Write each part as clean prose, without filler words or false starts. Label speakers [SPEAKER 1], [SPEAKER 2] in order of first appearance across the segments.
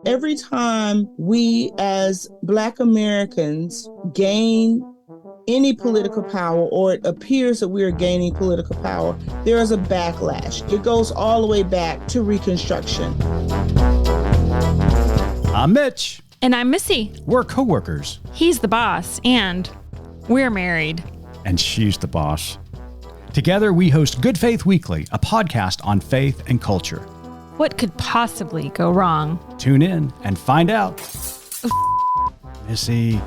[SPEAKER 1] Every time we as Black Americans gain any political power, or it appears that we are gaining political power, there is a backlash. It goes all the way back to Reconstruction.
[SPEAKER 2] I'm Mitch.
[SPEAKER 3] And I'm Missy.
[SPEAKER 2] We're co-workers.
[SPEAKER 3] He's the boss, and we're married.
[SPEAKER 2] And she's the boss. Together, we host Good Faith Weekly, a podcast on faith and culture.
[SPEAKER 3] What could possibly go wrong?
[SPEAKER 2] Tune in and find out. Missy.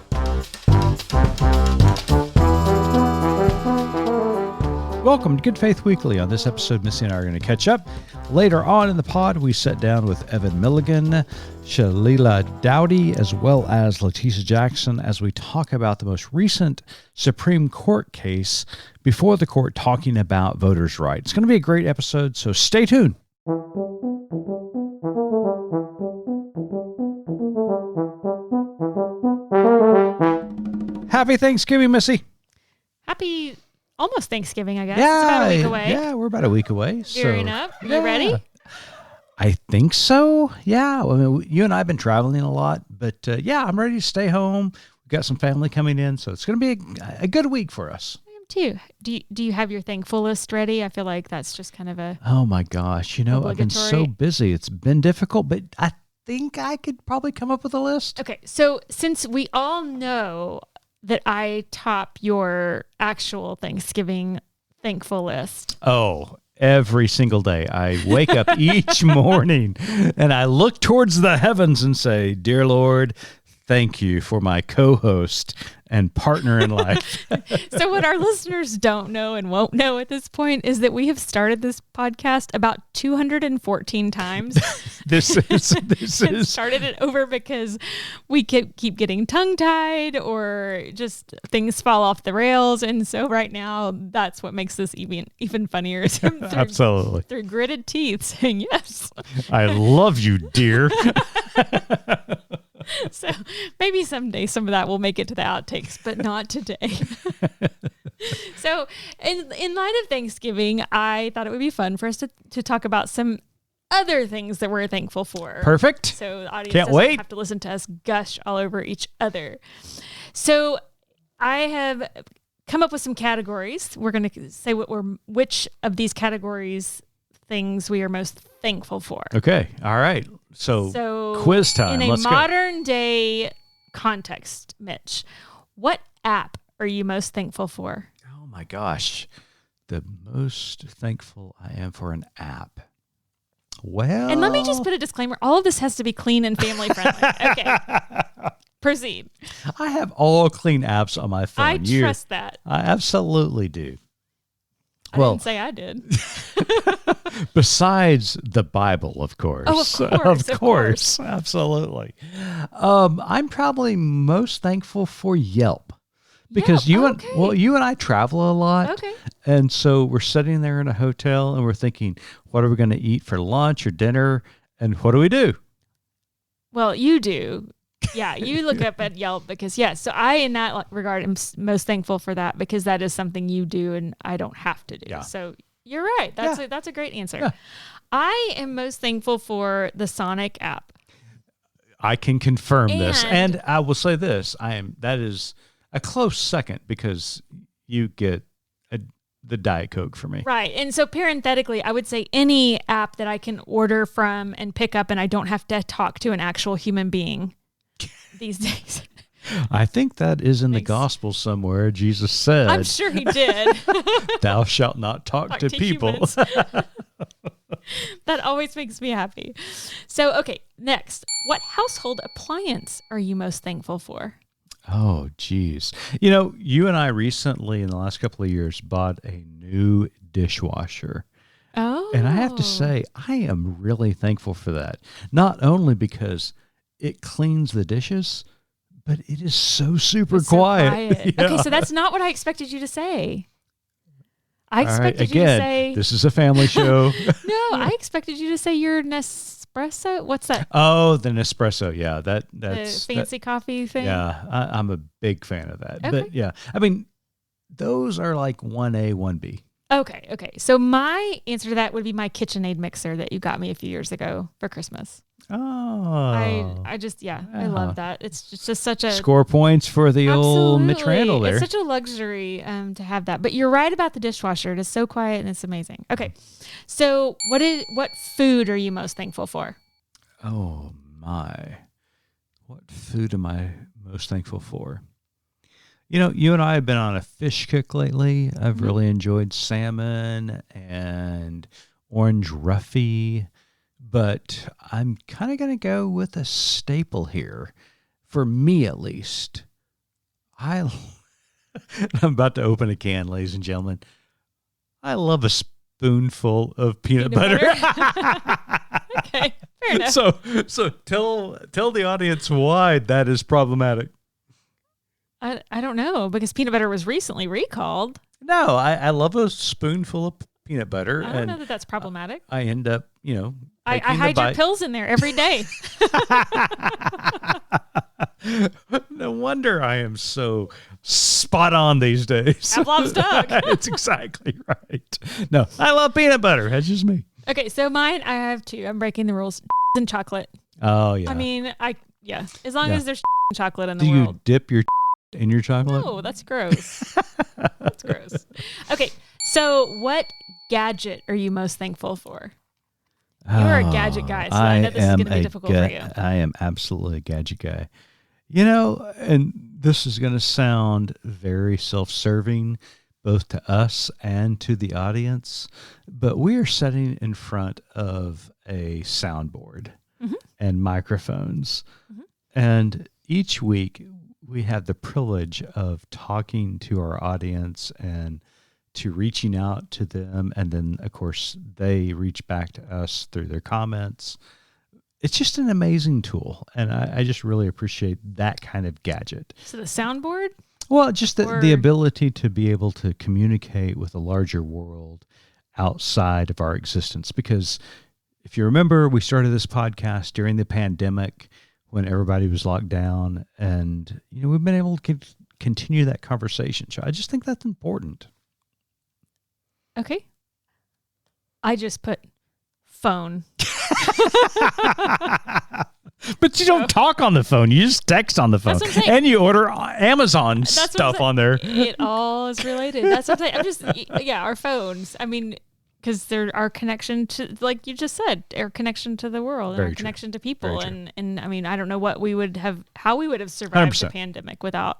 [SPEAKER 2] Welcome to Good Faith Weekly. On this episode, Missy and I are going to catch up. Later on in the pod, we sat down with Evan Milligan, Shalela Dowdy, as well as Letitia Jackson as we talk about the most recent Supreme Court case before the court talking about voters' rights. It's going to be a great episode, so stay tuned. Happy Thanksgiving, Missy.
[SPEAKER 3] Happy almost Thanksgiving, I guess.
[SPEAKER 2] Yeah,
[SPEAKER 3] it's about a week away.
[SPEAKER 2] Yeah, we're about a week away.
[SPEAKER 3] Gearing up. You ready?
[SPEAKER 2] I think so. Yeah. I mean, you and I have been traveling a lot, but yeah, I'm ready to stay home. We've got some family coming in, so it's going to be a good week for us.
[SPEAKER 3] I am too. Do you have your thankful list ready? I feel like that's just kind of a...
[SPEAKER 2] Oh my gosh. You know, I've been so busy. It's been difficult, but I think I could probably come up with a list.
[SPEAKER 3] Okay. So since we all know that I top your actual Thanksgiving thankful list.
[SPEAKER 2] Oh, every single day. I wake up each morning and I look towards the heavens and say, "Dear Lord, thank you for my co-host and partner in life."
[SPEAKER 3] So what our listeners don't know and won't know at this point is that we have started this podcast about 214 times.
[SPEAKER 2] This is
[SPEAKER 3] started it over because we keep getting tongue-tied or just things fall off the rails. And so right now, that's what makes this even funnier.
[SPEAKER 2] Absolutely.
[SPEAKER 3] Through gritted teeth saying yes.
[SPEAKER 2] I love you, dear.
[SPEAKER 3] So maybe someday some of that will make it to the outtakes, but not today. So in light of Thanksgiving, I thought it would be fun for us to talk about some other things that we're thankful for.
[SPEAKER 2] Perfect.
[SPEAKER 3] So the audience
[SPEAKER 2] Can't
[SPEAKER 3] doesn't
[SPEAKER 2] wait.
[SPEAKER 3] have to listen to us gush all over each other. So I have come up with some categories. We're going to say which of these categories things we are most thankful for.
[SPEAKER 2] Okay. All right. So quiz time.
[SPEAKER 3] In a
[SPEAKER 2] Let's
[SPEAKER 3] modern day context, Mitch, what app are you most thankful for?
[SPEAKER 2] Oh my gosh. The most thankful I am for an app. Well,
[SPEAKER 3] and let me just put a disclaimer. All of this has to be clean and family friendly. Okay. Proceed.
[SPEAKER 2] I have all clean apps on my phone.
[SPEAKER 3] I trust that.
[SPEAKER 2] I absolutely do.
[SPEAKER 3] I didn't say I did.
[SPEAKER 2] Besides the Bible, of course.
[SPEAKER 3] Oh, of course.
[SPEAKER 2] Absolutely. I'm probably most thankful for Yelp. Because you and I travel a lot.
[SPEAKER 3] Okay.
[SPEAKER 2] And so we're sitting there in a hotel and we're thinking, what are we going to eat for lunch or dinner? And what do we do?
[SPEAKER 3] Well, you do. Yeah, you look up at Yelp because, so I, in that regard, am most thankful for that because that is something you do and I don't have to do.
[SPEAKER 2] Yeah.
[SPEAKER 3] So you're right. That's a great answer. Yeah. I am most thankful for the Sonic app.
[SPEAKER 2] I can confirm this. And I will say this. That is a close second because you get the Diet Coke for me.
[SPEAKER 3] Right. And so parenthetically, I would say any app that I can order from and pick up and I don't have to talk to an actual human being these days.
[SPEAKER 2] I think that is in the gospel somewhere. Jesus said,
[SPEAKER 3] I'm sure he did.
[SPEAKER 2] Thou shalt not talk to people.
[SPEAKER 3] That always makes me happy. So, okay, next. What household appliance are you most thankful for?
[SPEAKER 2] Oh, geez. You know, you and I recently, in the last couple of years, bought a new dishwasher.
[SPEAKER 3] Oh.
[SPEAKER 2] And I have to say, I am really thankful for that. Not only because it cleans the dishes, but it is so super quiet.
[SPEAKER 3] Yeah. Okay, so that's not what I expected you to say. I expected
[SPEAKER 2] you
[SPEAKER 3] to say...
[SPEAKER 2] This is a family show.
[SPEAKER 3] No, I expected you to say your Nespresso. What's that?
[SPEAKER 2] Oh, the Nespresso. Yeah, that's...
[SPEAKER 3] The fancy coffee thing?
[SPEAKER 2] Yeah, I'm a big fan of that.
[SPEAKER 3] Okay.
[SPEAKER 2] But yeah, I mean, those are like 1A, 1B.
[SPEAKER 3] Okay. So my answer to that would be my KitchenAid mixer that you got me a few years ago for Christmas.
[SPEAKER 2] Oh.
[SPEAKER 3] I just, I love that. It's just such a...
[SPEAKER 2] Score points for the old Mitch Randall there.
[SPEAKER 3] It's such a luxury to have that. But you're right about the dishwasher. It is so quiet and it's amazing. Okay. So what food are you most thankful for?
[SPEAKER 2] Oh, my. What food am I most thankful for? You know, you and I have been on a fish kick lately. I've really enjoyed salmon and orange roughy. But I'm kind of going to go with a staple here, for me at least. I'm about to open a can, ladies and gentlemen. I love a spoonful of peanut butter.
[SPEAKER 3] Okay, fair enough.
[SPEAKER 2] So tell the audience why that is problematic.
[SPEAKER 3] I don't know, because peanut butter was recently recalled.
[SPEAKER 2] No, I love a spoonful of peanut butter.
[SPEAKER 3] I don't know that that's problematic.
[SPEAKER 2] I end up,
[SPEAKER 3] I hide your pills in there every day.
[SPEAKER 2] No wonder I am so spot on these days.
[SPEAKER 3] Pavlov's dog.
[SPEAKER 2] It's exactly right. No, I love peanut butter. That's just me.
[SPEAKER 3] Okay, so mine, I have two. I'm breaking the rules. And chocolate.
[SPEAKER 2] Oh, yeah.
[SPEAKER 3] I mean, as long as there's chocolate in the
[SPEAKER 2] Do
[SPEAKER 3] world.
[SPEAKER 2] you dip your in your chocolate?
[SPEAKER 3] No, that's gross. That's gross. Okay, so what gadget are you most thankful for? You're a gadget guy, so I know this is going to be difficult for you.
[SPEAKER 2] I am absolutely a gadget guy. And this is going to sound very self-serving, both to us and to the audience, but we are sitting in front of a soundboard and microphones. And each week we have the privilege of talking to our audience and to reaching out to them. And then, of course, they reach back to us through their comments. It's just an amazing tool. And I just really appreciate that kind of gadget.
[SPEAKER 3] So the soundboard?
[SPEAKER 2] Well, just the ability to be able to communicate with a larger world outside of our existence. Because if you remember, we started this podcast during the pandemic when everybody was locked down. And, we've been able to continue that conversation. So I just think that's important.
[SPEAKER 3] Okay. I just put phone.
[SPEAKER 2] But you don't talk on the phone. You just text on the phone. And you order Amazon stuff on there.
[SPEAKER 3] It all is related. That's what I'm saying. Our phones. I mean, because they're our connection to, like you just said, our connection to the world, and our connection to people. And I mean, I don't know how we would have survived 100%. The pandemic without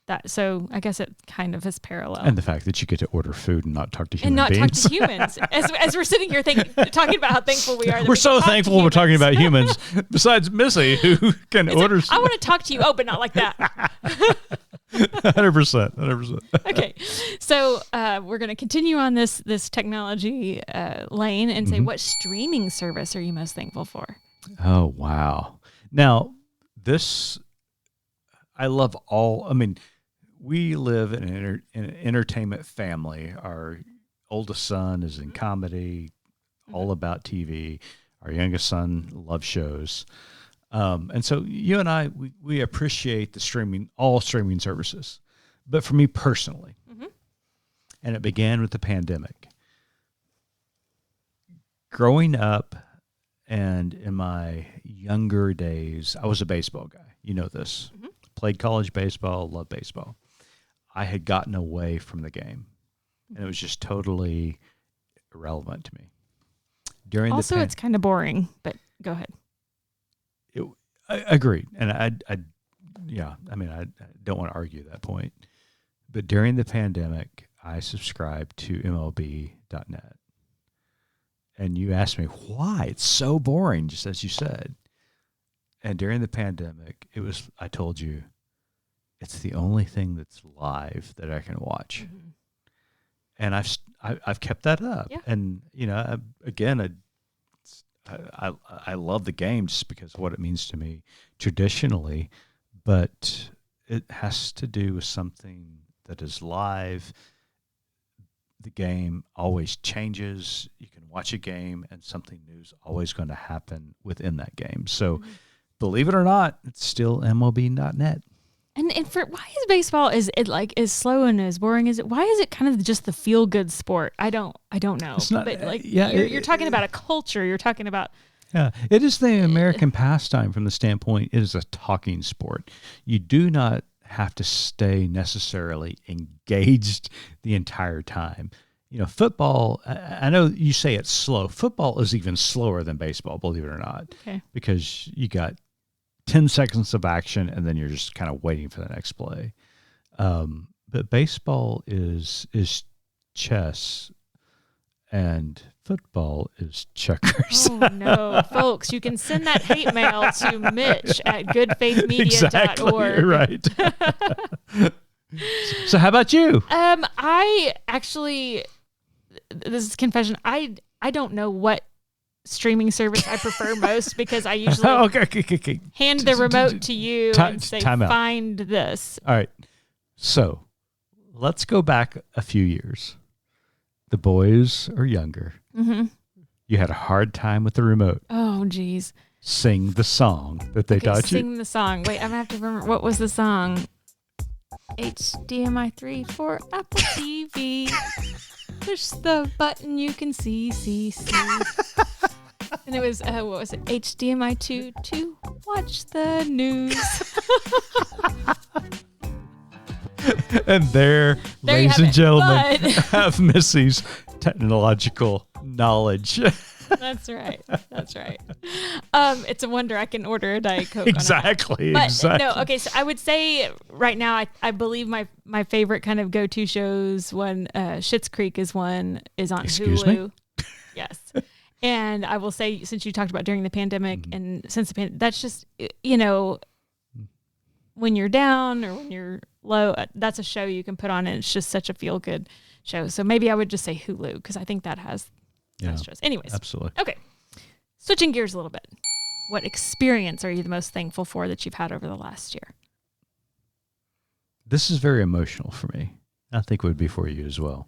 [SPEAKER 3] that. So I guess it kind of is parallel.
[SPEAKER 2] And the fact that you get to order food and not talk to human beings.
[SPEAKER 3] And not talk to humans. As we're sitting here talking about how thankful we are.
[SPEAKER 2] We're so thankful we're talking about humans, besides Missy, who can order.
[SPEAKER 3] I want to talk to you. Oh, but not like that.
[SPEAKER 2] 100%.
[SPEAKER 3] Okay. So we're going to continue on this technology lane and say, what streaming service are you most thankful for?
[SPEAKER 2] Oh, wow. Now, I love we live in an entertainment family. Our oldest son is in comedy, all about TV. Our youngest son loves shows. And so you and I, we appreciate all streaming services. But for me personally, and it began with the pandemic, growing up and in my younger days, I was a baseball guy. You know this. Played college baseball, loved baseball. I had gotten away from the game, and it was just totally irrelevant to me.
[SPEAKER 3] It's kind of boring, but go ahead.
[SPEAKER 2] I agree, and I don't want to argue that point. But during the pandemic, I subscribed to MLB.net, and you asked me why it's so boring, just as you said. And during the pandemic, I told you, it's the only thing that's live that I can watch. And I've kept that up. Yeah. And, I love the game just because of what it means to me traditionally, but it has to do with something that is live. The game always changes. You can watch a game and something new is always going to happen within that game. So believe it or not, it's still MLB.net.
[SPEAKER 3] And why is baseball as slow and as boring as it? Why is it kind of just the feel good sport? I don't know.
[SPEAKER 2] It's not.
[SPEAKER 3] But you're talking about a culture. You're talking about
[SPEAKER 2] Yeah, it is the American pastime from the standpoint it is a talking sport. You do not have to stay necessarily engaged the entire time. Football, I know you say it's slow. Football is even slower than baseball, believe it or not, because you got 10 seconds of action and then you're just kind of waiting for the next play. But baseball is chess and football is checkers.
[SPEAKER 3] Oh, no. Folks, you can send that hate mail to Mitch at goodfaithmedia.org.
[SPEAKER 2] Exactly, right. So how about you?
[SPEAKER 3] I actually, this is confession, I don't know what streaming service I prefer most because I usually hand the remote to you and say, find this.
[SPEAKER 2] All right. So let's go back a few years. The boys are younger.
[SPEAKER 3] Mm-hmm.
[SPEAKER 2] You had a hard time with the remote.
[SPEAKER 3] Oh, geez.
[SPEAKER 2] Sing the song that they taught you.
[SPEAKER 3] Sing the song. Wait, I'm going to have to remember. What was the song? HDMI 3 for Apple TV. Push the button, you can see. And it was, what was it? HDMI 2 to watch the news.
[SPEAKER 2] And there ladies and gentlemen, have Missy's technological knowledge.
[SPEAKER 3] That's right. It's a wonder I can order a Diet Coke.
[SPEAKER 2] Exactly.
[SPEAKER 3] No, okay. So I would say right now, I believe my favorite kind of go-to shows when Schitt's Creek is on
[SPEAKER 2] Excuse
[SPEAKER 3] Hulu.
[SPEAKER 2] Me?
[SPEAKER 3] Yes. And I will say, since you talked about during the pandemic and since the pandemic, that's just, when you're down or when you're low, that's a show you can put on and it's just such a feel-good show. So maybe I would just say Hulu because I think that has shows. Anyways.
[SPEAKER 2] Absolutely.
[SPEAKER 3] Okay. Switching gears a little bit. What experience are you the most thankful for that you've had over the last year?
[SPEAKER 2] This is very emotional for me. I think it would be for you as well.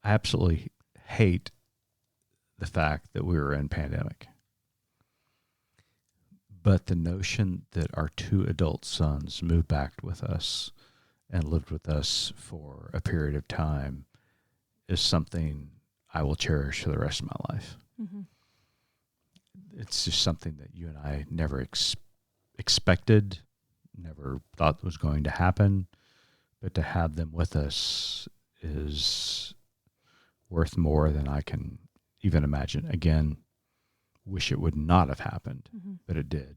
[SPEAKER 2] I absolutely hate the fact that we were in pandemic. But the notion that our 2 adult sons moved back with us and lived with us for a period of time is something I will cherish for the rest of my life.
[SPEAKER 3] Mm-hmm.
[SPEAKER 2] It's just something that you and I never expected, never thought was going to happen. But to have them with us is worth more than I can even imagine. Again, wish it would not have happened, but it did.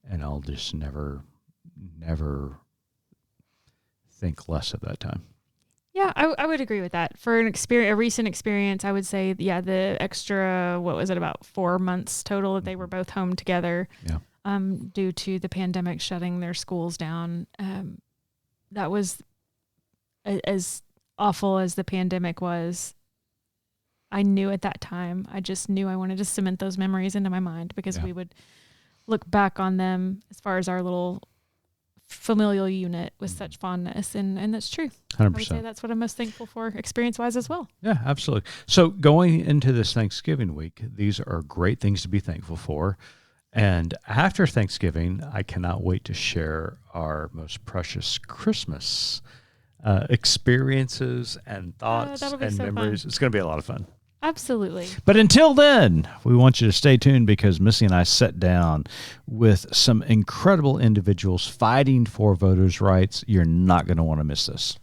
[SPEAKER 2] And I'll just never think less of that time.
[SPEAKER 3] Yeah, I would agree with that. For a recent experience, I would say, the extra, what was it, about 4 months total that they were both home together due to the pandemic shutting their schools down. That was as awful as the pandemic was. I knew at that time, I just knew I wanted to cement those memories into my mind because we would look back on them as far as our little familial unit with such fondness. And that's true.
[SPEAKER 2] 100%.
[SPEAKER 3] I would say that's what I'm most thankful for experience-wise as well.
[SPEAKER 2] Yeah, absolutely. So going into this Thanksgiving week, these are great things to be thankful for. And after Thanksgiving, I cannot wait to share our most precious Christmas experiences and thoughts and memories.
[SPEAKER 3] Fun.
[SPEAKER 2] It's going to be a lot of fun.
[SPEAKER 3] Absolutely.
[SPEAKER 2] But until then, we want you to stay tuned because Missy and I sat down with some incredible individuals fighting for voters' rights. You're not going to want to miss this.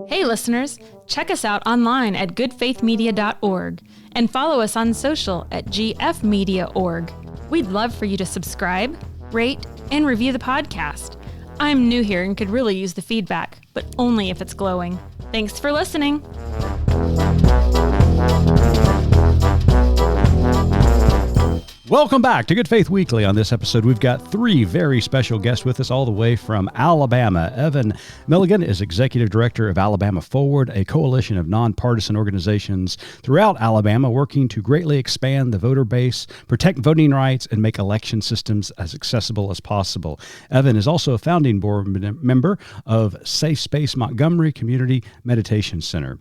[SPEAKER 3] Hey listeners, check us out online at goodfaithmedia.org and follow us on social at gfmedia.org. We'd love for you to subscribe, rate, and review the podcast. I'm new here and could really use the feedback, but only if it's glowing. Thanks for listening.
[SPEAKER 2] Welcome back to Good Faith Weekly. On this episode, we've got 3 very special guests with us all the way from Alabama. Evan Milligan is Executive Director of Alabama Forward, a coalition of nonpartisan organizations throughout Alabama working to greatly expand the voter base, protect voting rights, and make election systems as accessible as possible. Evan is also a founding board member of Safe Space Montgomery Community Meditation Center.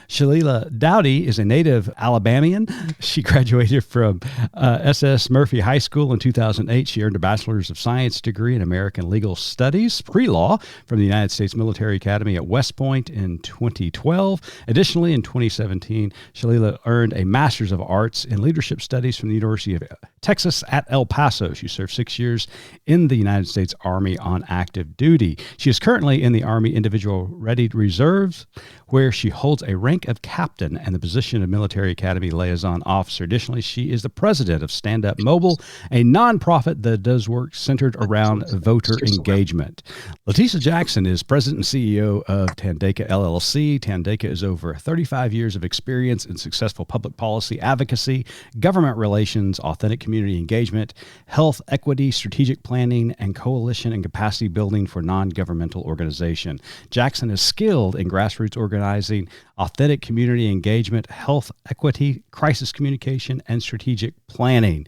[SPEAKER 2] Shalela Dowdy is a native Alabamian. She graduated from S.S. Murphy High School in 2008. She earned a Bachelor's of Science degree in American Legal Studies, pre-law, from the United States Military Academy at West Point in 2012. Additionally, in 2017, Shalela earned a Master's of Arts in Leadership Studies from the University of Texas at El Paso. She served 6 years in the United States Army on active duty. She is currently in the Army Individual Ready Reserves, where she holds a rank of captain and the position of Military Academy Liaison Officer. Additionally, she is the president of Stand Up Mobile, a nonprofit that does work centered around voter engagement. Letitia Jackson is president and CEO of Tandeka LLC. Tandeka is over 35 years of experience in successful public policy advocacy, government relations, authentic community engagement, health equity, strategic planning, and coalition and capacity building for non-governmental organization. Jackson is skilled in grassroots organizing, authentic community engagement, health equity, crisis communication, and strategic planning.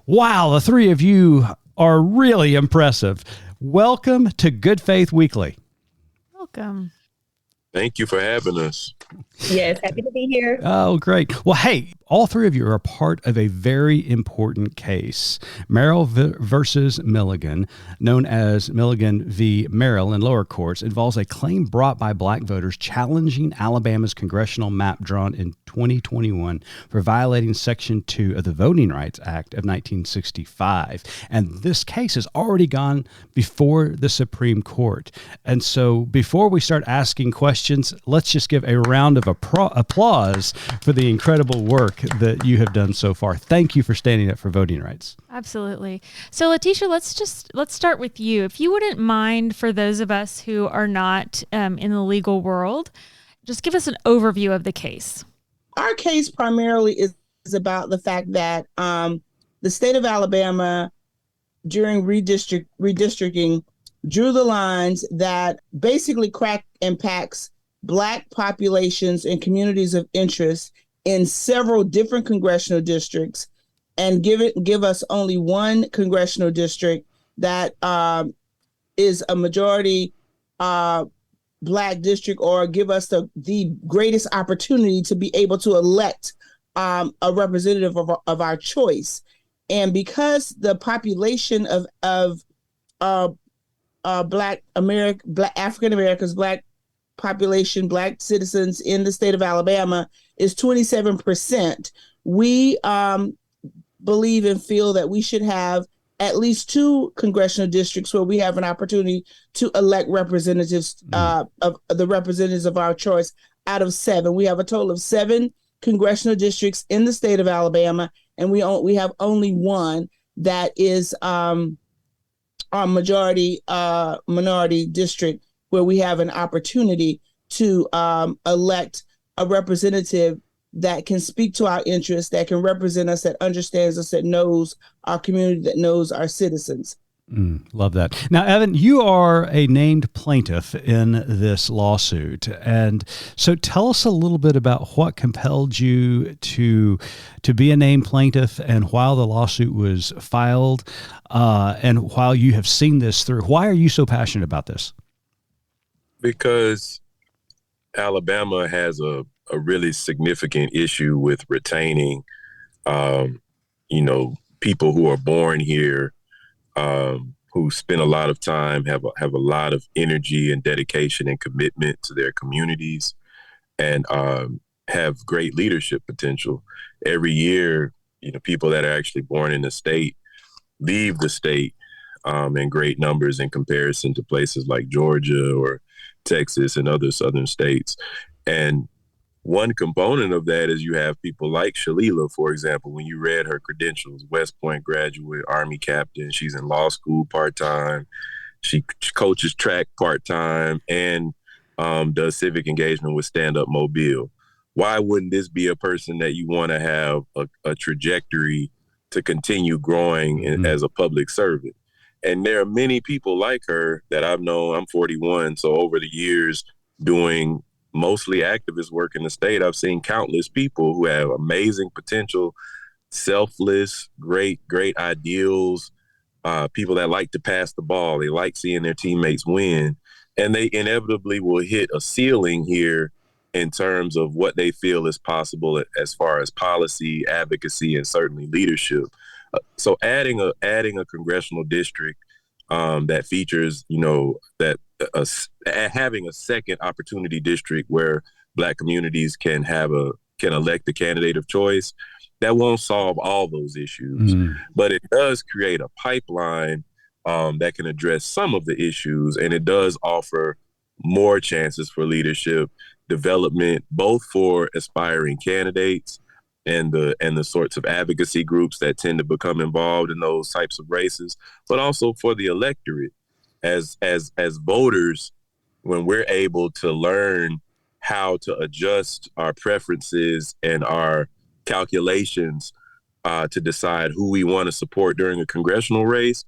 [SPEAKER 2] Wow, the three of you are really impressive. Welcome to Good Faith Weekly.
[SPEAKER 3] Welcome.
[SPEAKER 4] Thank you for having us.
[SPEAKER 5] Yes, happy to be here.
[SPEAKER 2] Oh, great. Well, hey, all three of you are a part of a very important case. Merrill versus Milligan, known as Milligan v. Merrill in lower courts, involves a claim brought by black voters challenging Alabama's congressional map drawn in 2021 for violating Section 2 of the Voting Rights Act of 1965. And this case has already gone before the Supreme Court. And so before we start asking questions, let's just give a round of applause for the incredible work that you have done so far. Thank you for standing up for voting rights.
[SPEAKER 3] Absolutely. So Letitia, let's start with you. If you wouldn't mind, for those of us who are not in the legal world, just give us an overview of the case.
[SPEAKER 1] Our case primarily is about the fact that the state of Alabama during redistricting drew the lines that basically crack impacts Black populations and communities of interest in several different congressional districts, and give us only one congressional district that is a majority Black district, or give us the greatest opportunity to be able to elect a representative of our choice. And because the population of Black African Americans, Black population, Black citizens in the state of Alabama is 27%, we believe and feel that we should have at least two congressional districts where we have an opportunity to elect representatives of the representatives of our choice out of 7. We have a total of 7 congressional districts in the state of Alabama, and we have only one that is our minority district, where we have an opportunity to elect a representative that can speak to our interests, that can represent us, that understands us, that knows our community, that knows our citizens.
[SPEAKER 2] Love that. Now, Evan, you are a named plaintiff in this lawsuit. And so tell us a little bit about what compelled you to be a named plaintiff, and while the lawsuit was filed, and while you have seen this through, why are you so passionate about this?
[SPEAKER 4] Because Alabama has a really significant issue with retaining, people who are born here, who spend a lot of time, have a lot of energy and dedication and commitment to their communities, and have great leadership potential. Every year, people that are actually born in the state leave the state in great numbers in comparison to places like Georgia or Texas and other southern states. And one component of that is you have people like Shalela, for example. When you read her credentials, West Point graduate, Army captain, she's in law school part-time, she coaches track part-time, and does civic engagement with Stand Up Mobile. Why wouldn't this be a person that you want to have a trajectory to continue growing as a public servant? And there are many people like her that I've known. I'm 41, so over the years doing mostly activist work in the state, I've seen countless people who have amazing potential, selfless, great ideals, people that like to pass the ball. They like seeing their teammates win, and they inevitably will hit a ceiling here in terms of what they feel is possible as far as policy, advocacy, and certainly leadership. So adding a congressional district that features, that having a second opportunity district where Black communities can elect the candidate of choice, that won't solve all those issues, but it does create a pipeline that can address some of the issues, and it does offer more chances for leadership development, both for aspiring candidates and the sorts of advocacy groups that tend to become involved in those types of races, but also for the electorate as voters, when we're able to learn how to adjust our preferences and our calculations to decide who we want to support during a congressional race.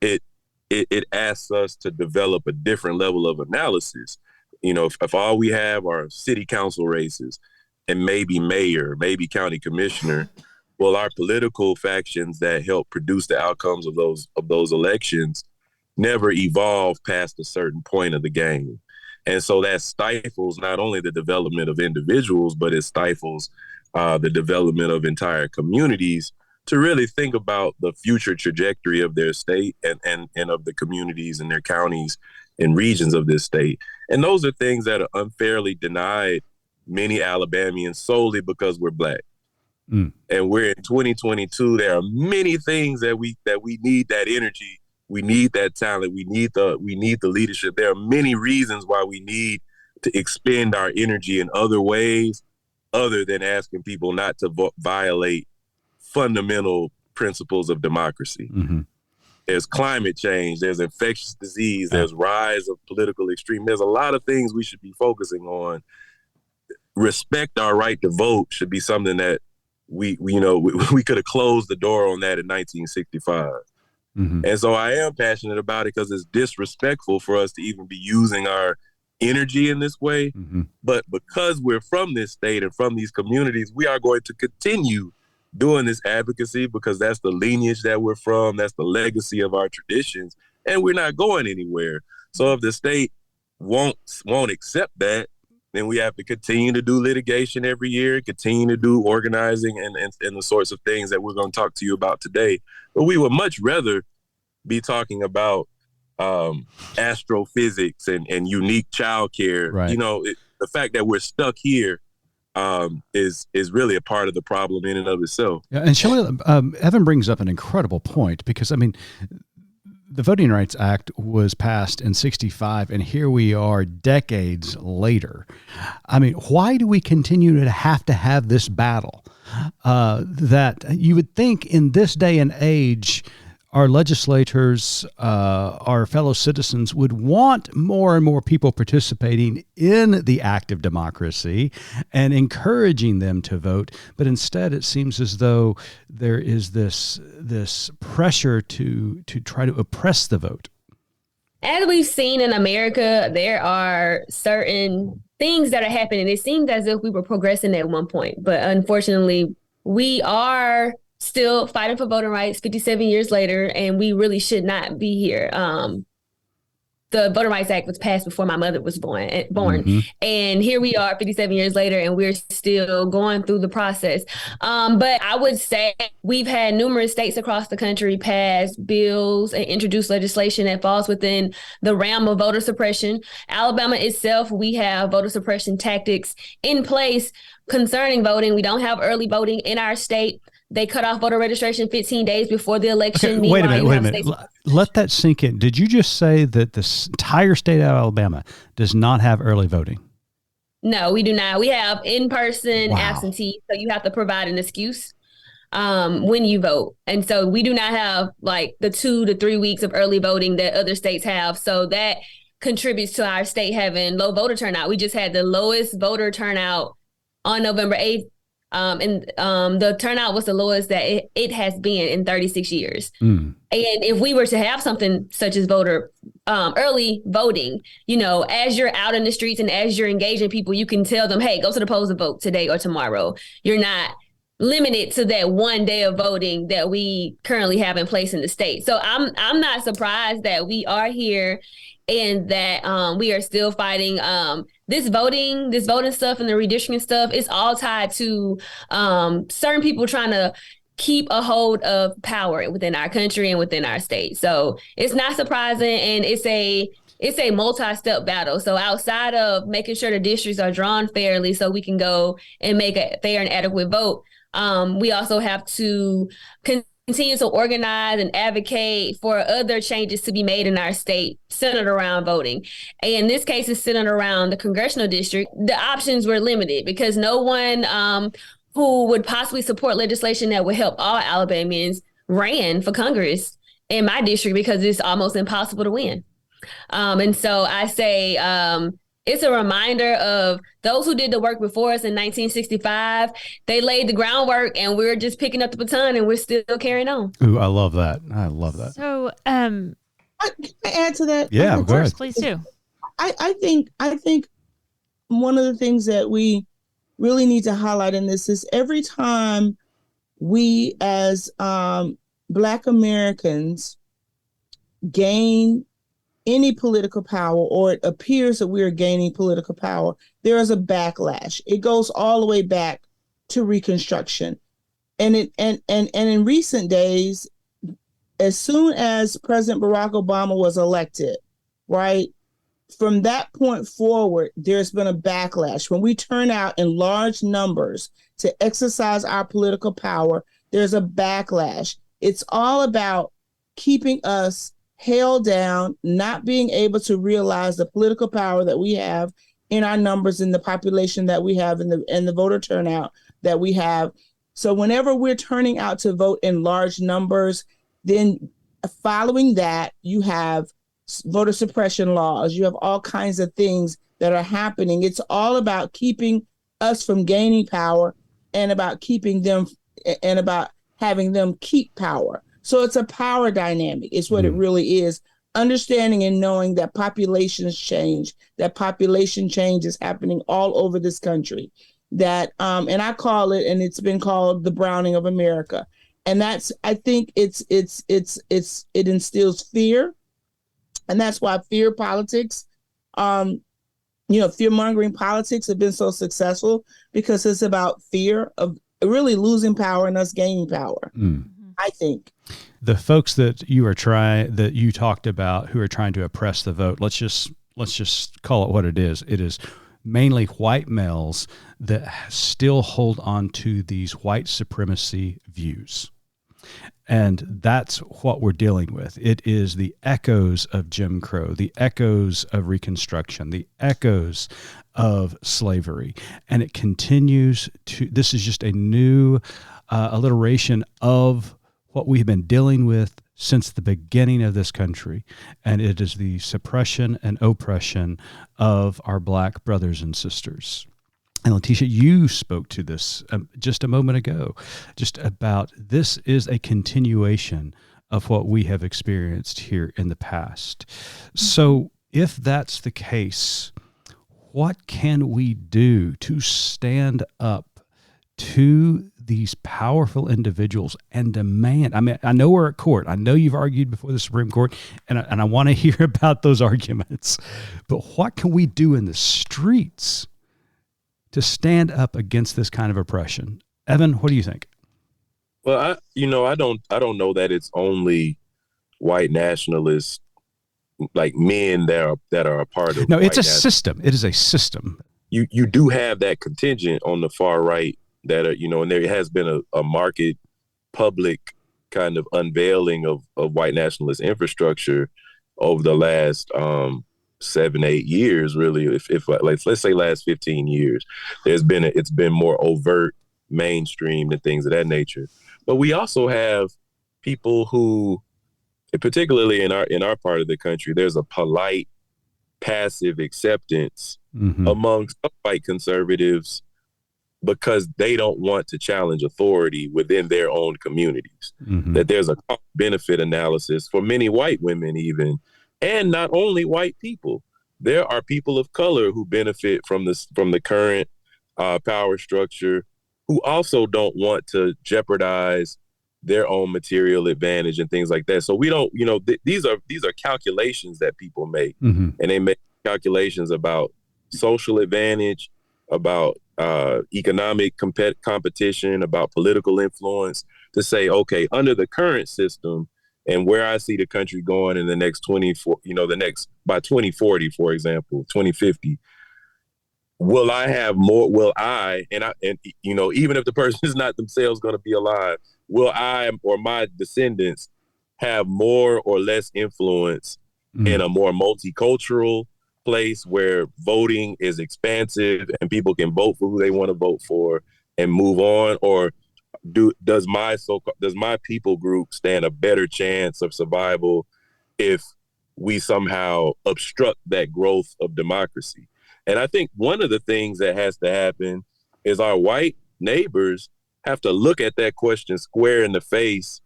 [SPEAKER 4] It asks us to develop a different level of analysis. If all we have are city council races and maybe mayor, maybe county commissioner, well, our political factions that help produce the outcomes of those elections never evolve past a certain point of the game. And so that stifles not only the development of individuals, but it stifles the development of entire communities to really think about the future trajectory of their state and of the communities and their counties and regions of this state. And those are things that are unfairly denied many Alabamians solely because we're Black. And we're in 2022. There are many things that we need that energy. We need that talent. We need the leadership. There are many reasons why we need to expend our energy in other ways other than asking people not to violate fundamental principles of democracy. There's climate change, there's infectious disease, there's rise of political extreme. There's a lot of things we should be focusing on. Respect our right to vote should be something that we could have closed the door on that in 1965. And so I am passionate about it because it's disrespectful for us to even be using our energy in this way. But because we're from this state and from these communities, we are going to continue doing this advocacy because that's the lineage that we're from. That's the legacy of our traditions, and we're not going anywhere. So if the state won't accept that, then we have to continue to do litigation every year, continue to do organizing and the sorts of things that we're going to talk to you about today. But we would much rather be talking about astrophysics and unique childcare.
[SPEAKER 2] Right.
[SPEAKER 4] The fact that we're stuck here is really a part of the problem in and of itself.
[SPEAKER 2] Yeah, and Shalela, Evan brings up an incredible point because, the Voting Rights Act was passed in 1965, and here we are decades later. Why do we continue to have this battle? That you would think in this day and age, our legislators, our fellow citizens would want more and more people participating in the active democracy and encouraging them to vote. But instead, it seems as though there is this pressure to try to oppress the vote.
[SPEAKER 5] As we've seen in America, there are certain things that are happening. It seems as if we were progressing at one point, but unfortunately, we are still fighting for voting rights 57 years later, and we really should not be here. The Voting Rights Act was passed before my mother was born. And here we are 57 years later, and we're still going through the process. But I would say we've had numerous states across the country pass bills and introduce legislation that falls within the realm of voter suppression. Alabama itself, we have voter suppression tactics in place concerning voting. We don't have early voting in our state. They cut off voter registration 15 days before the election.
[SPEAKER 2] Okay, wait a minute. Let that sink in. Did you just say that the entire state of Alabama does not have early voting?
[SPEAKER 5] No, we do not. We have in-person absentee, so you have to provide an excuse when you vote. And so we do not have like the 2 to 3 weeks of early voting that other states have. So that contributes to our state having low voter turnout. We just had the lowest voter turnout on November 8th. The turnout was the lowest that it has been in 36 years. And if we were to have something such as early voting, as you're out in the streets and as you're engaging people, you can tell them, hey, go to the polls to vote today or tomorrow. You're not limited to that one day of voting that we currently have in place in the state. So I'm not surprised that we are here and that we are still fighting this voting stuff and the redistricting stuff, it's all tied to certain people trying to keep a hold of power within our country and within our state. So it's not surprising, and it's a multi-step battle. So outside of making sure the districts are drawn fairly so we can go and make a fair and adequate vote, we also have to continue to organize and advocate for other changes to be made in our state centered around voting. And in this case, it's centered around the congressional district. The options were limited because no one who would possibly support legislation that would help all Alabamians ran for Congress in my district because it's almost impossible to win. And so I say it's a reminder of those who did the work before us in 1965. They laid the groundwork and we're just picking up the baton and we're still carrying on.
[SPEAKER 2] Ooh, I love that. I love that.
[SPEAKER 3] So,
[SPEAKER 1] Can I add to that?
[SPEAKER 2] Yeah,
[SPEAKER 3] of course, please do.
[SPEAKER 1] I think one of the things that we really need to highlight in this is every time we as Black Americans gain any political power, or it appears that we are gaining political power, there is a backlash. It goes all the way back to Reconstruction. And in recent days, as soon as President Barack Obama was elected, right, from that point forward, there's been a backlash. When we turn out in large numbers to exercise our political power, there's a backlash. It's all about keeping us held down, not being able to realize the political power that we have in our numbers, in the population that we have, in the voter turnout that we have. So whenever we're turning out to vote in large numbers, then following that, you have voter suppression laws. You have all kinds of things that are happening. It's all about keeping us from gaining power and about keeping them and about having them keep power. So it's a power dynamic. It's what it really is. Understanding and knowing that populations change, that population change is happening all over this country. That and I call it, and it's been called the browning of America. And that's, I think it instills fear. And that's why fear politics, fear-mongering politics have been so successful, because it's about fear of really losing power and us gaining power. I think
[SPEAKER 2] the folks that you talked about who are trying to oppress the vote, let's just call it what it is. It is mainly white males that still hold on to these white supremacy views. And that's what we're dealing with. It is the echoes of Jim Crow, the echoes of Reconstruction, the echoes of slavery. And it continues to, this is just a new alliteration of what we've been dealing with since the beginning of this country. And it is the suppression and oppression of our Black brothers and sisters. And Letitia, you spoke to this just a moment ago, just about this is a continuation of what we have experienced here in the past. So if that's the case, what can we do to stand up to these powerful individuals and demand? I mean, I know we're at court. I know you've argued before the Supreme Court, and I want to hear about those arguments. But what can we do in the streets to stand up against this kind of oppression? Evan, what do you think?
[SPEAKER 4] Well, I don't know that it's only white nationalists, like men that are a part of.
[SPEAKER 2] No, it's a system. It is a system.
[SPEAKER 4] You do have that contingent on the far right that are, and there has been a marked public kind of unveiling of white nationalist infrastructure over the last 7-8 years, really. If like, let's say last 15 years, it's been more overt, mainstream, and things of that nature. But we also have people who, particularly in our part of the country, there's a polite, passive acceptance among some white conservatives because they don't want to challenge authority within their own communities. That there's a benefit analysis for many white women even. And not only white people, there are people of color who benefit from the current power structure, who also don't want to jeopardize their own material advantage and things like that. So we don't, these are calculations that people make, and they make calculations about social advantage, about economic competition, about political influence, to say, okay, under the current system and where I see the country going in the next by 2040, for example, 2050, will I, even if the person is not themselves going to be alive, will I or my descendants have more or less influence in a more multicultural place where voting is expansive and people can vote for who they want to vote for and move on? Or does my people group stand a better chance of survival if we somehow obstruct that growth of democracy? And I think one of the things that has to happen is our white neighbors have to look at that question square in the face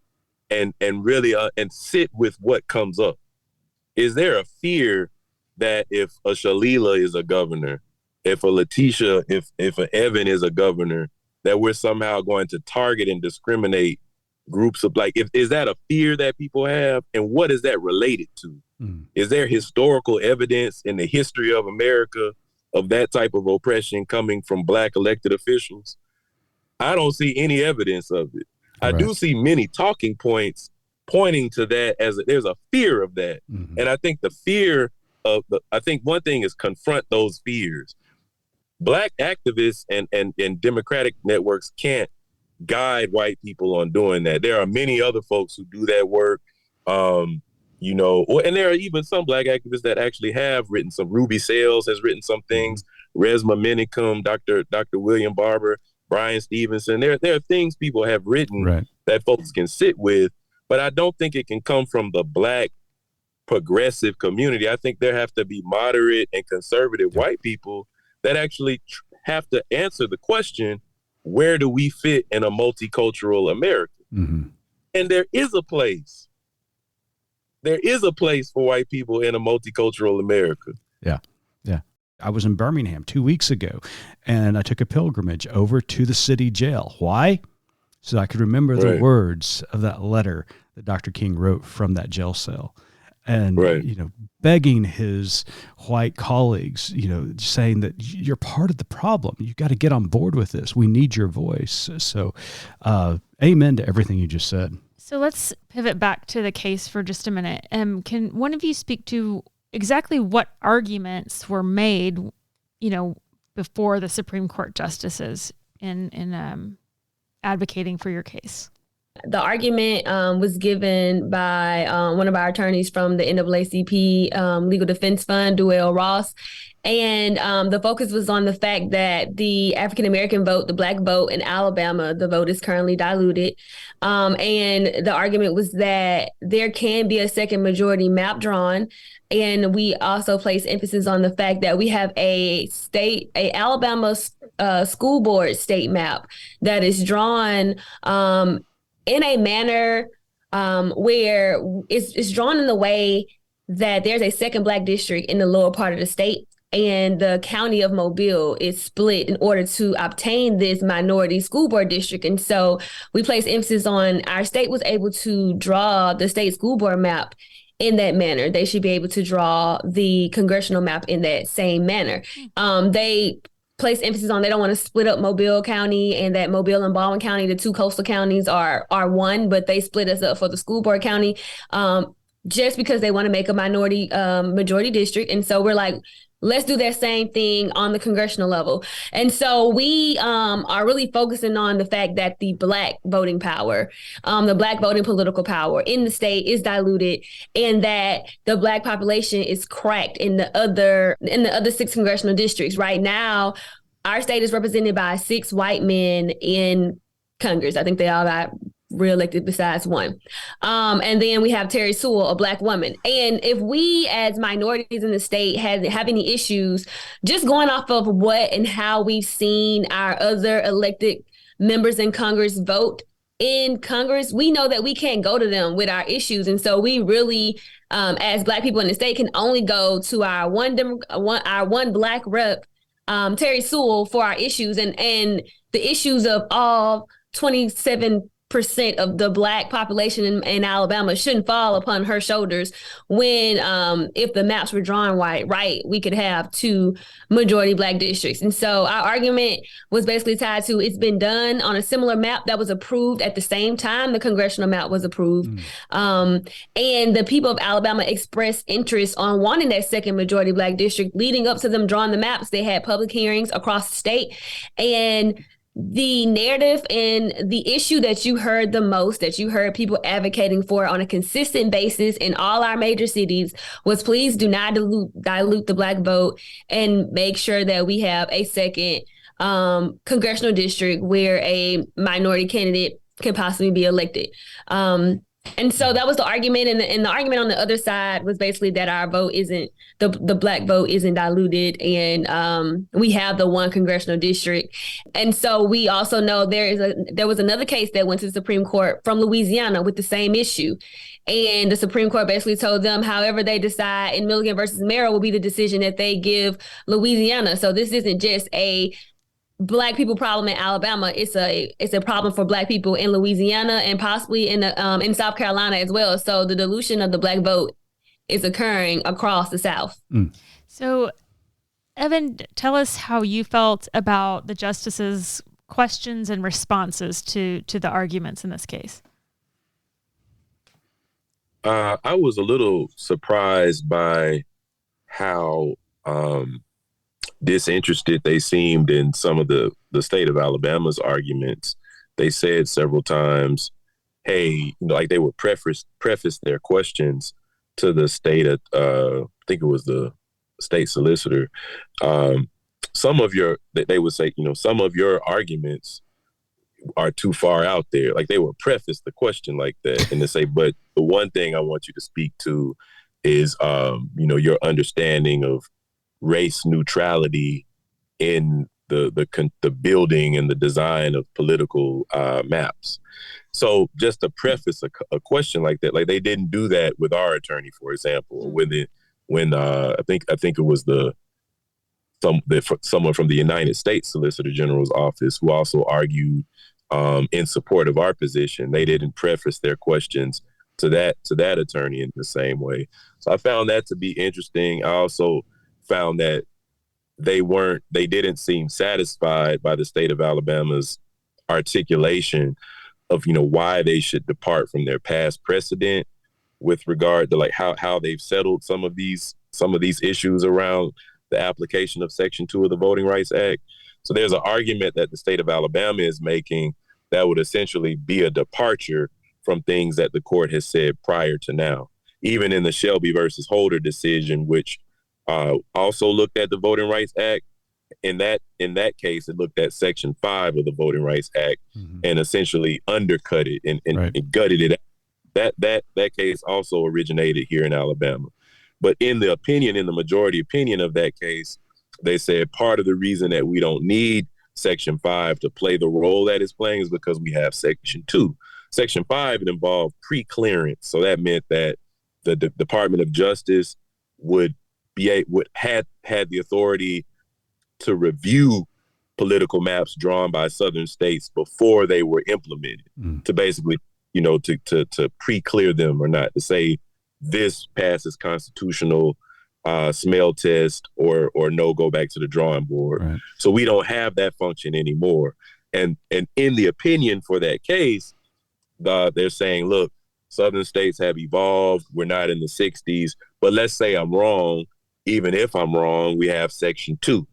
[SPEAKER 4] and really and sit with what comes up. Is there a fear that if a Shalela is a governor, if a Letitia, if an Evan is a governor, that we're somehow going to target and discriminate groups of is that a fear that people have? And what is that related to? Is there historical evidence in the history of America of that type of oppression coming from Black elected officials? I don't see any evidence of it. I do see many talking points pointing to that there's a fear of that. And I think the fear I think one thing is confront those fears. Black activists and Democratic networks can't guide white people on doing that. There are many other folks who do that work. And there are even some Black activists that actually have written some. Ruby Sales has written some things. Resma Minicum, Dr. William Barber, Brian Stevenson. There are things people have written that folks can sit with, but I don't think it can come from the Black progressive community. I think there have to be moderate and conservative white people that actually have to answer the question, where do we fit in a multicultural America? And there is a place. There is a place for white people in a multicultural America. Yeah.
[SPEAKER 2] I was in Birmingham 2 weeks ago, and I took a pilgrimage over to the city jail. Why? So I could remember the words of that letter that Dr. King wrote from that jail cell. And, begging his white colleagues, saying that you're part of the problem. You've got to get on board with this. We need your voice. So amen to everything you just said.
[SPEAKER 3] So let's pivot back to the case for just a minute. Can one of you speak to exactly what arguments were made, before the Supreme Court justices in advocating for your case?
[SPEAKER 5] The argument was given by one of our attorneys from the NAACP Legal Defense Fund, Duell Ross. And the focus was on the fact that the African-American vote, the Black vote in Alabama, the vote is currently diluted. And the argument was that there can be a second majority map drawn. And we also place emphasis on the fact that we have a Alabama school board state map that is drawn in a manner where it's drawn in the way that there's a second Black district in the lower part of the state, and the county of Mobile is split in order to obtain this minority school board district. And so we place emphasis on our state was able to draw the state school board map in that manner. They should be able to draw the congressional map in that same manner. They place emphasis on they don't want to split up Mobile County, and that Mobile and Baldwin County, the two coastal counties, are one, but they split us up for the school board county just because they want to make a minority majority district. And so we're like, let's do that same thing on the congressional level. And so we are really focusing on the fact that the Black voting power, the Black voting political power in the state is diluted, and that the Black population is cracked in the other 6 congressional districts. Right now, our state is represented by 6 white men in Congress. I think they all got reelected besides one. And then we have Terry Sewell, a Black woman. And if we as minorities in the state have any issues, just going off of what and how we've seen our other elected members in Congress vote in Congress, we know that we can't go to them with our issues. And so we really, as Black people in the state, can only go to our one Black rep, Terry Sewell, for our issues and the issues of all 27 percent of the Black population in Alabama shouldn't fall upon her shoulders when if the maps were drawn right, we could have 2 majority Black districts. And so our argument was basically tied to it's been done on a similar map that was approved at the same time the congressional map was approved. And the people of Alabama expressed interest on wanting that second majority Black district. Leading up to them drawing the maps, they had public hearings across the state. And the narrative and the issue that you heard the most, that you heard people advocating for on a consistent basis in all our major cities, was please do not dilute the Black vote and make sure that we have a second congressional district where a minority candidate can possibly be elected. And so that was the argument. And the argument on the other side was basically that our vote isn't, the Black vote isn't diluted. And we have the 1 congressional district. And so we also know there was another case that went to the Supreme Court from Louisiana with the same issue. And the Supreme Court basically told them however they decide in Milligan versus Merrill will be the decision that they give Louisiana. So this isn't just a Black people problem in Alabama. It's a problem for Black people in Louisiana and possibly in South Carolina as well. So the dilution of the Black vote is occurring across the South.
[SPEAKER 3] So, Evan, tell us how you felt about the justices' questions and responses to the arguments in this case.
[SPEAKER 4] I was a little surprised by how disinterested they seemed in some of the state of Alabama's arguments. They said several times, hey, like they would preface their questions to the state, I think it was the state solicitor. They would say, some of your arguments are too far out there. Like they would preface the question like that and they say, but the one thing I want you to speak to is, your understanding of race neutrality in the building and the design of political maps. So just to preface a question like that, like they didn't do that with our attorney, for example, when I think it was someone from the United States Solicitor General's office who also argued in support of our position. They didn't preface their questions to that attorney in the same way. So I found that to be interesting. I also found that they didn't seem satisfied by the state of Alabama's articulation of, why they should depart from their past precedent with regard to like how they've settled some of these issues around the application of Section 2 of the Voting Rights Act. So there's an argument that the state of Alabama is making that would essentially be a departure from things that the court has said prior to now. Even in the Shelby versus Holder decision, which also looked at the Voting Rights Act. In that case, it looked at Section 5 of the Voting Rights Act and essentially undercut it and gutted it out. That case also originated here in Alabama. But in the majority opinion of that case, they said part of the reason that we don't need Section 5 to play the role that it's playing is because we have Section 2. Section 5, it involved pre-clearance. So that meant that the Department of Justice had the authority to review political maps drawn by Southern states before they were implemented to basically, to pre-clear them or not, to say this passes constitutional smell test or no, go back to the drawing board. Right. So we don't have that function anymore. And in the opinion for that case, they're saying, look, Southern states have evolved. We're not in the 60s, but let's say I'm wrong. Even if I'm wrong, we have Section 2.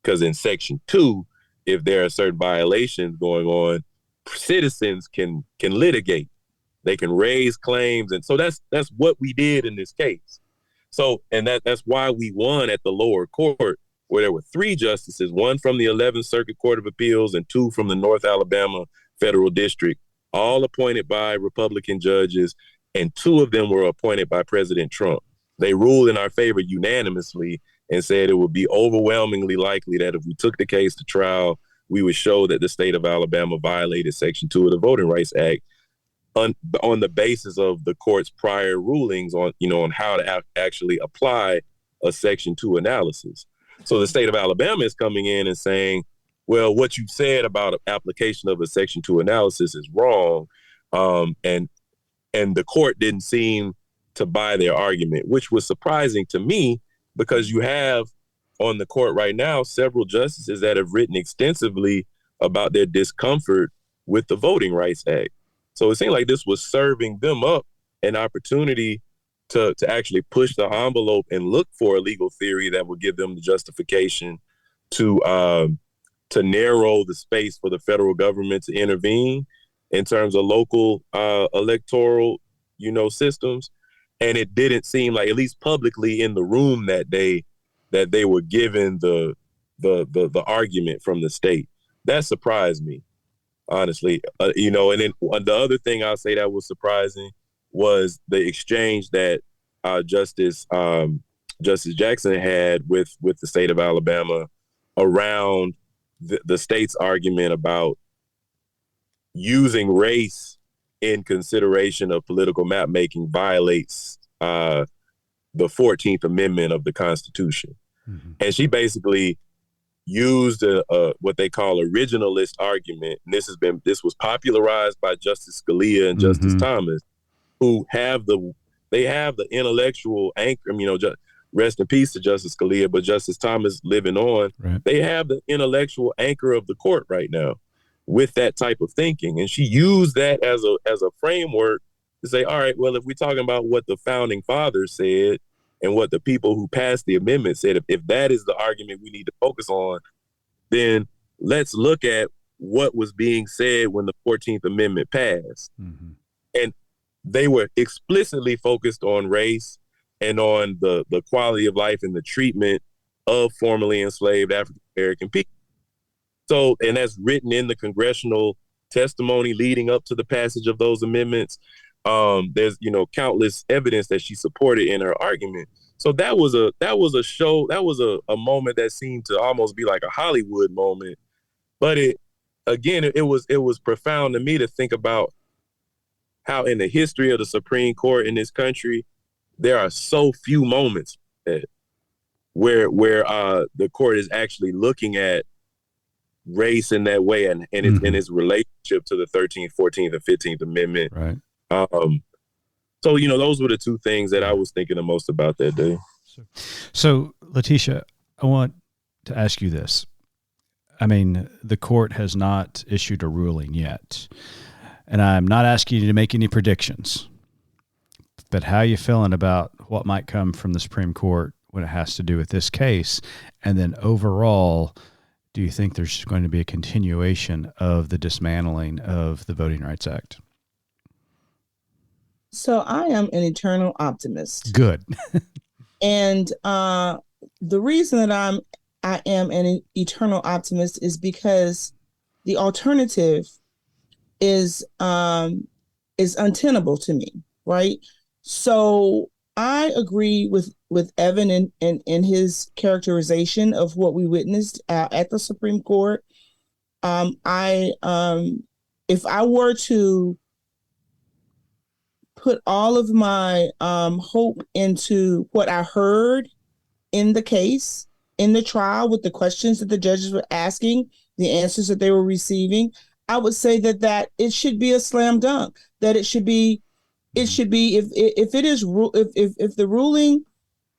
[SPEAKER 4] Because in Section 2, if there are certain violations going on, citizens can litigate. They can raise claims. And so that's what we did in this case. So, and that's why we won at the lower court, where there were 3 justices, 1 from the 11th Circuit Court of Appeals and 2 from the North Alabama Federal District, all appointed by Republican judges, and 2 of them were appointed by President Trump. They ruled in our favor unanimously and said it would be overwhelmingly likely that if we took the case to trial, we would show that the state of Alabama violated Section 2 of the Voting Rights Act on the basis of the court's prior rulings on how to actually apply a Section 2 analysis. So the state of Alabama is coming in and saying, well, what you said about application of a Section 2 analysis is wrong. And the court didn't seem to buy their argument, which was surprising to me, because you have on the court right now several justices that have written extensively about their discomfort with the Voting Rights Act. So it seemed like this was serving them up an opportunity to actually push the envelope and look for a legal theory that would give them the justification to narrow the space for the federal government to intervene in terms of local electoral, systems. And it didn't seem like, at least publicly in the room that they were given the argument from the state. That surprised me, honestly. And then the other thing I'll say that was surprising was the exchange that Justice Jackson had with the state of Alabama around the state's argument about using race in consideration of political map making violates the 14th Amendment of the Constitution. Mm-hmm. And she basically used what they call originalist argument. And this was popularized by Justice Scalia and mm-hmm. Justice Thomas, who have the intellectual anchor. Rest in peace to Justice Scalia, but Justice Thomas living on. Right. They have the intellectual anchor of the court right now with that type of thinking. And she used that as a framework to say, all right, well, if we're talking about what the founding fathers said and what the people who passed the amendment said, if that is the argument we need to focus on, then let's look at what was being said when the 14th Amendment passed. Mm-hmm. And they were explicitly focused on race and on the quality of life and the treatment of formerly enslaved African American people. So, and that's written in the congressional testimony leading up to the passage of those amendments. There's, countless evidence that she supported in her argument. So that was a show, that was a moment that seemed to almost be like a Hollywood moment. But it was profound to me to think about how in the history of the Supreme Court in this country, there are so few moments where the court is actually looking at race in that way and mm-hmm. its relationship to the 13th, 14th, and 15th Amendment. Right. So, those were the two things that I was thinking the most about that day.
[SPEAKER 2] So, Letitia, I want to ask you this. I mean, the court has not issued a ruling yet, and I'm not asking you to make any predictions, but how are you feeling about what might come from the Supreme Court when it has to do with this case? And then overall, do you think there's going to be a continuation of the dismantling of the Voting Rights Act?
[SPEAKER 1] So I am an eternal optimist.
[SPEAKER 2] Good.
[SPEAKER 1] And the reason that I am an eternal optimist is because the alternative is untenable to me, right? So I agree with Evan in his characterization of what we witnessed at the Supreme Court. If I were to put all of my hope into what I heard in the case, in the trial, with the questions that the judges were asking, the answers that they were receiving, I would say that it should be a slam dunk. That it should be if the ruling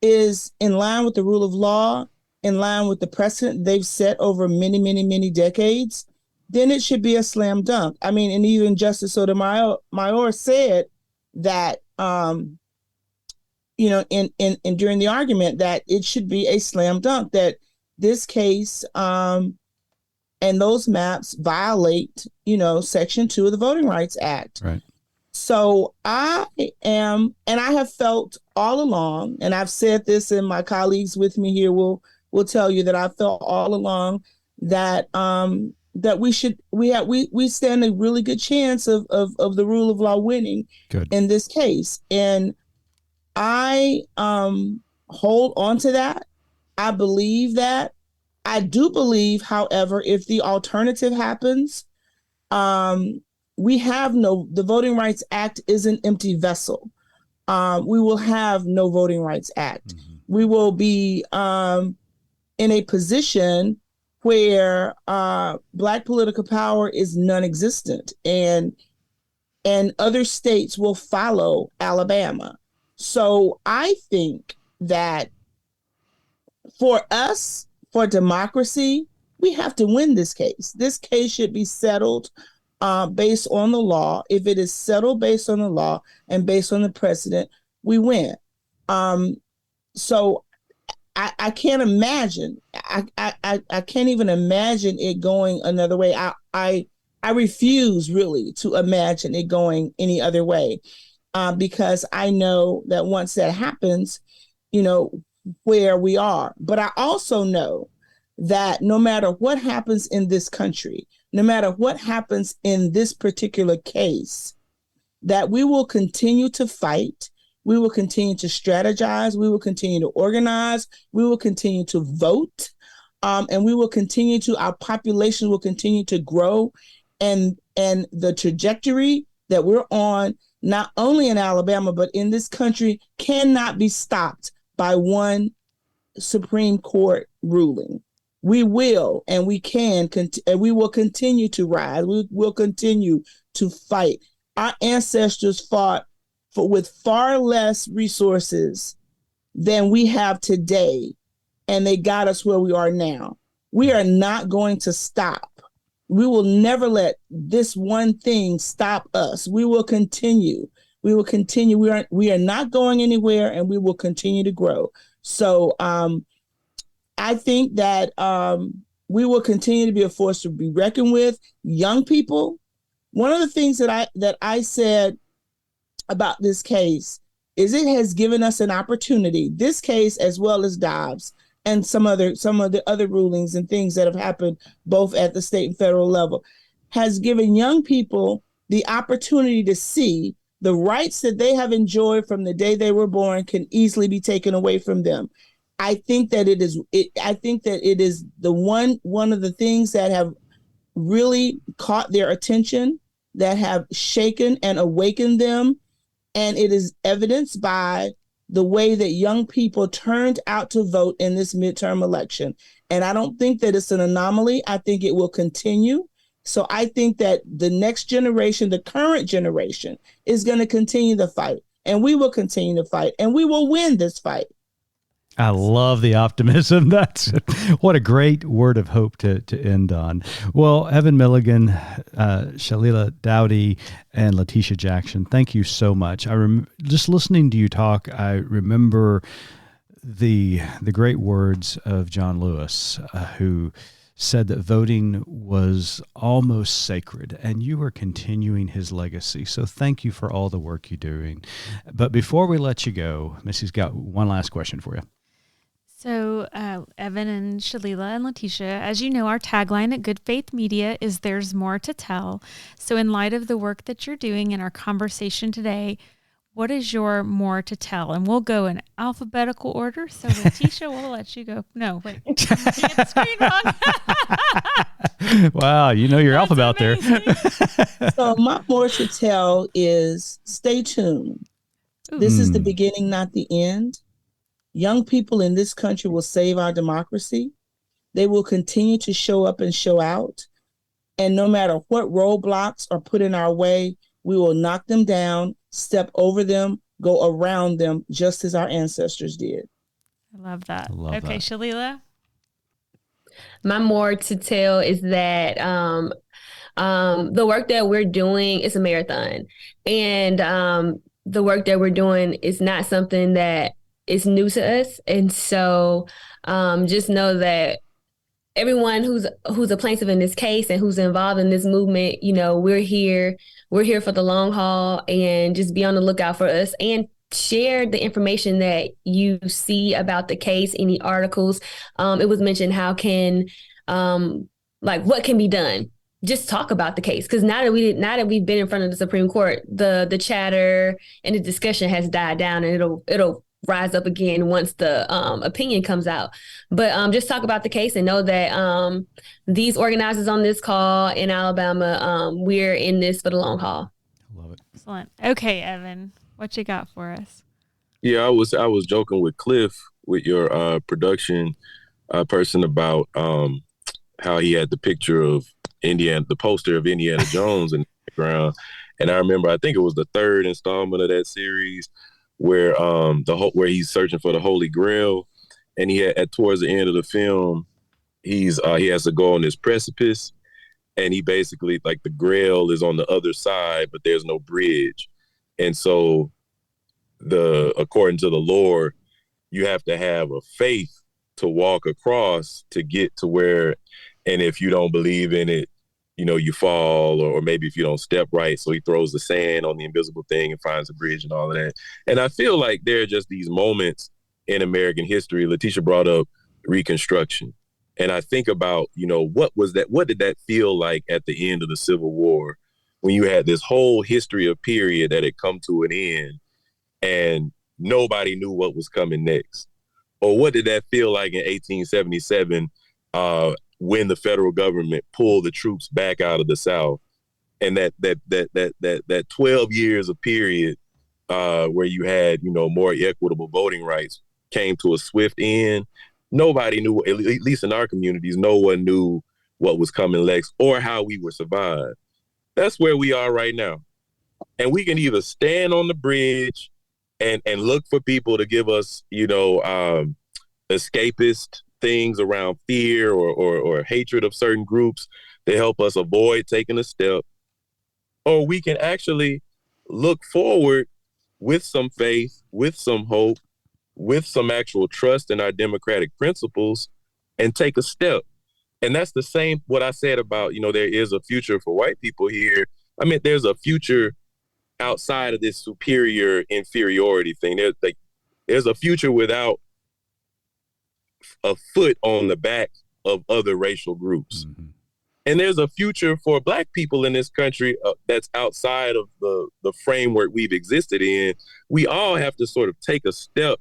[SPEAKER 1] is in line with the rule of law, in line with the precedent they've set over many, many, many decades, then it should be a slam dunk. I mean, and even Justice Sotomayor said that, in during the argument, that it should be a slam dunk, that this case and those maps violate, Section 2 of the Voting Rights Act. Right. So I have felt all along, and I've said this, and my colleagues with me here will tell you that I felt all along that that we stand a really good chance of the rule of law winning in this case. And I hold on to that. I believe that. I do believe, however, if the alternative happens, the Voting Rights Act is an empty vessel. We will have no Voting Rights Act. Mm-hmm. We will be in a position where Black political power is non-existent, and other states will follow Alabama. So I think that for us, for democracy, we have to win this case. This case should be settled based on the law. If it is settled based on the law and based on the precedent, we win. So I can't imagine. I can't even imagine it going another way. I refuse really to imagine it going any other way, because I know that once that happens, where we are. But I also know that no matter what happens in this country, no matter what happens in this particular case, that we will continue to fight. We will continue to strategize. We will continue to organize. We will continue to vote. And we will continue to, our population will continue to grow. And the trajectory that we're on, not only in Alabama, but in this country, cannot be stopped by one Supreme Court ruling. We will, and we can, and we will continue to rise. We will continue to fight. Our ancestors fought with far less resources than we have today, and they got us where we are now. We are not going to stop. We will never let this one thing stop us. We will continue. We will continue. We are not going anywhere, and we will continue to grow. So I think that we will continue to be a force to be reckoned with. Young people. One of the things that I said about this case is it has given us an opportunity. This case, as well as Dobbs and some of the other rulings and things that have happened both at the state and federal level, has given young people the opportunity to see the rights that they have enjoyed from the day they were born can easily be taken away from them. I think that it is the one of the things that have really caught their attention, that have shaken and awakened them. And it is evidenced by the way that young people turned out to vote in this midterm election. And I don't think that it's an anomaly. I think it will continue. So I think that the next generation, the current generation, is going to continue the fight. And we will continue to fight. And we will win this fight.
[SPEAKER 2] I love the optimism. That's what a great word of hope to end on. Well, Evan Milligan, Shalela Dowdy, and Letitia Jackson, thank you so much. Just listening to you talk, I remember the great words of John Lewis, who said that voting was almost sacred, and you are continuing his legacy. So thank you for all the work you're doing. But before we let you go, Missy's got one last question for you.
[SPEAKER 3] So, Evan and Shalela and Letitia, as you know, our tagline at Good Faith Media is "There's more to tell." So in light of the work that you're doing in our conversation today, what is your more to tell? And we'll go in alphabetical order. So Letitia, we'll let you go. No, wait. Did you get the screen wrong?
[SPEAKER 2] Wow, you know your alphabet there.
[SPEAKER 1] So my more to tell is stay tuned. Ooh. This is the beginning, not the end. Young people in this country will save our democracy. They will continue to show up and show out. And no matter what roadblocks are put in our way, we will knock them down, step over them, go around them, just as our ancestors did.
[SPEAKER 3] I love that. Okay, Shalela?
[SPEAKER 5] My more to tell is that the work that we're doing is a marathon. And the work that we're doing is not something that is new to us. And so just know that everyone who's a plaintiff in this case and who's involved in this movement, we're here for the long haul, and just be on the lookout for us and share the information that you see about the case, any articles. It was mentioned what can be done. Just talk about the case, because now that we've been in front of the Supreme Court, the chatter and the discussion has died down, and it'll rise up again once the opinion comes out. But just talk about the case and know that these organizers on this call in Alabama, we're in this for the long haul.
[SPEAKER 2] Love it.
[SPEAKER 3] Excellent. Okay, Evan, what you got for us?
[SPEAKER 4] Yeah, I was joking with Cliff, with your production person, about how he had the picture of the poster of Indiana Jones in the background. And I remember, I think it was the third installment of that series where where he's searching for the Holy Grail, and towards the end of the film, he has to go on this precipice, and he basically, like, the Grail is on the other side, but there's no bridge, and so according to the lore, you have to have a faith to walk across to get to where, and if you don't believe in it, you fall, or maybe if you don't step right. So he throws the sand on the invisible thing and finds a bridge and all of that. And I feel like there are just these moments in American history. Letitia brought up Reconstruction. And I think about, what did that feel like at the end of the Civil War, when you had this whole history of period that had come to an end and nobody knew what was coming next? Or what did that feel like in 1877, when the federal government pulled the troops back out of the South, and that 12 years of period where you had, more equitable voting rights came to a swift end? Nobody knew, at least in our communities, no one knew what was coming next or how we would survive. That's where we are right now. And we can either stand on the bridge and look for people to give us, escapist things around fear or hatred of certain groups to help us avoid taking a step, or we can actually look forward with some faith, with some hope, with some actual trust in our democratic principles and take a step. And that's the same what I said about, there is a future for white people here. I mean, there's a future outside of this superior inferiority thing. There's a future without a foot on the back of other racial groups. Mm-hmm. And there's a future for Black people in this country that's outside of the framework we've existed in. We all have to sort of take a step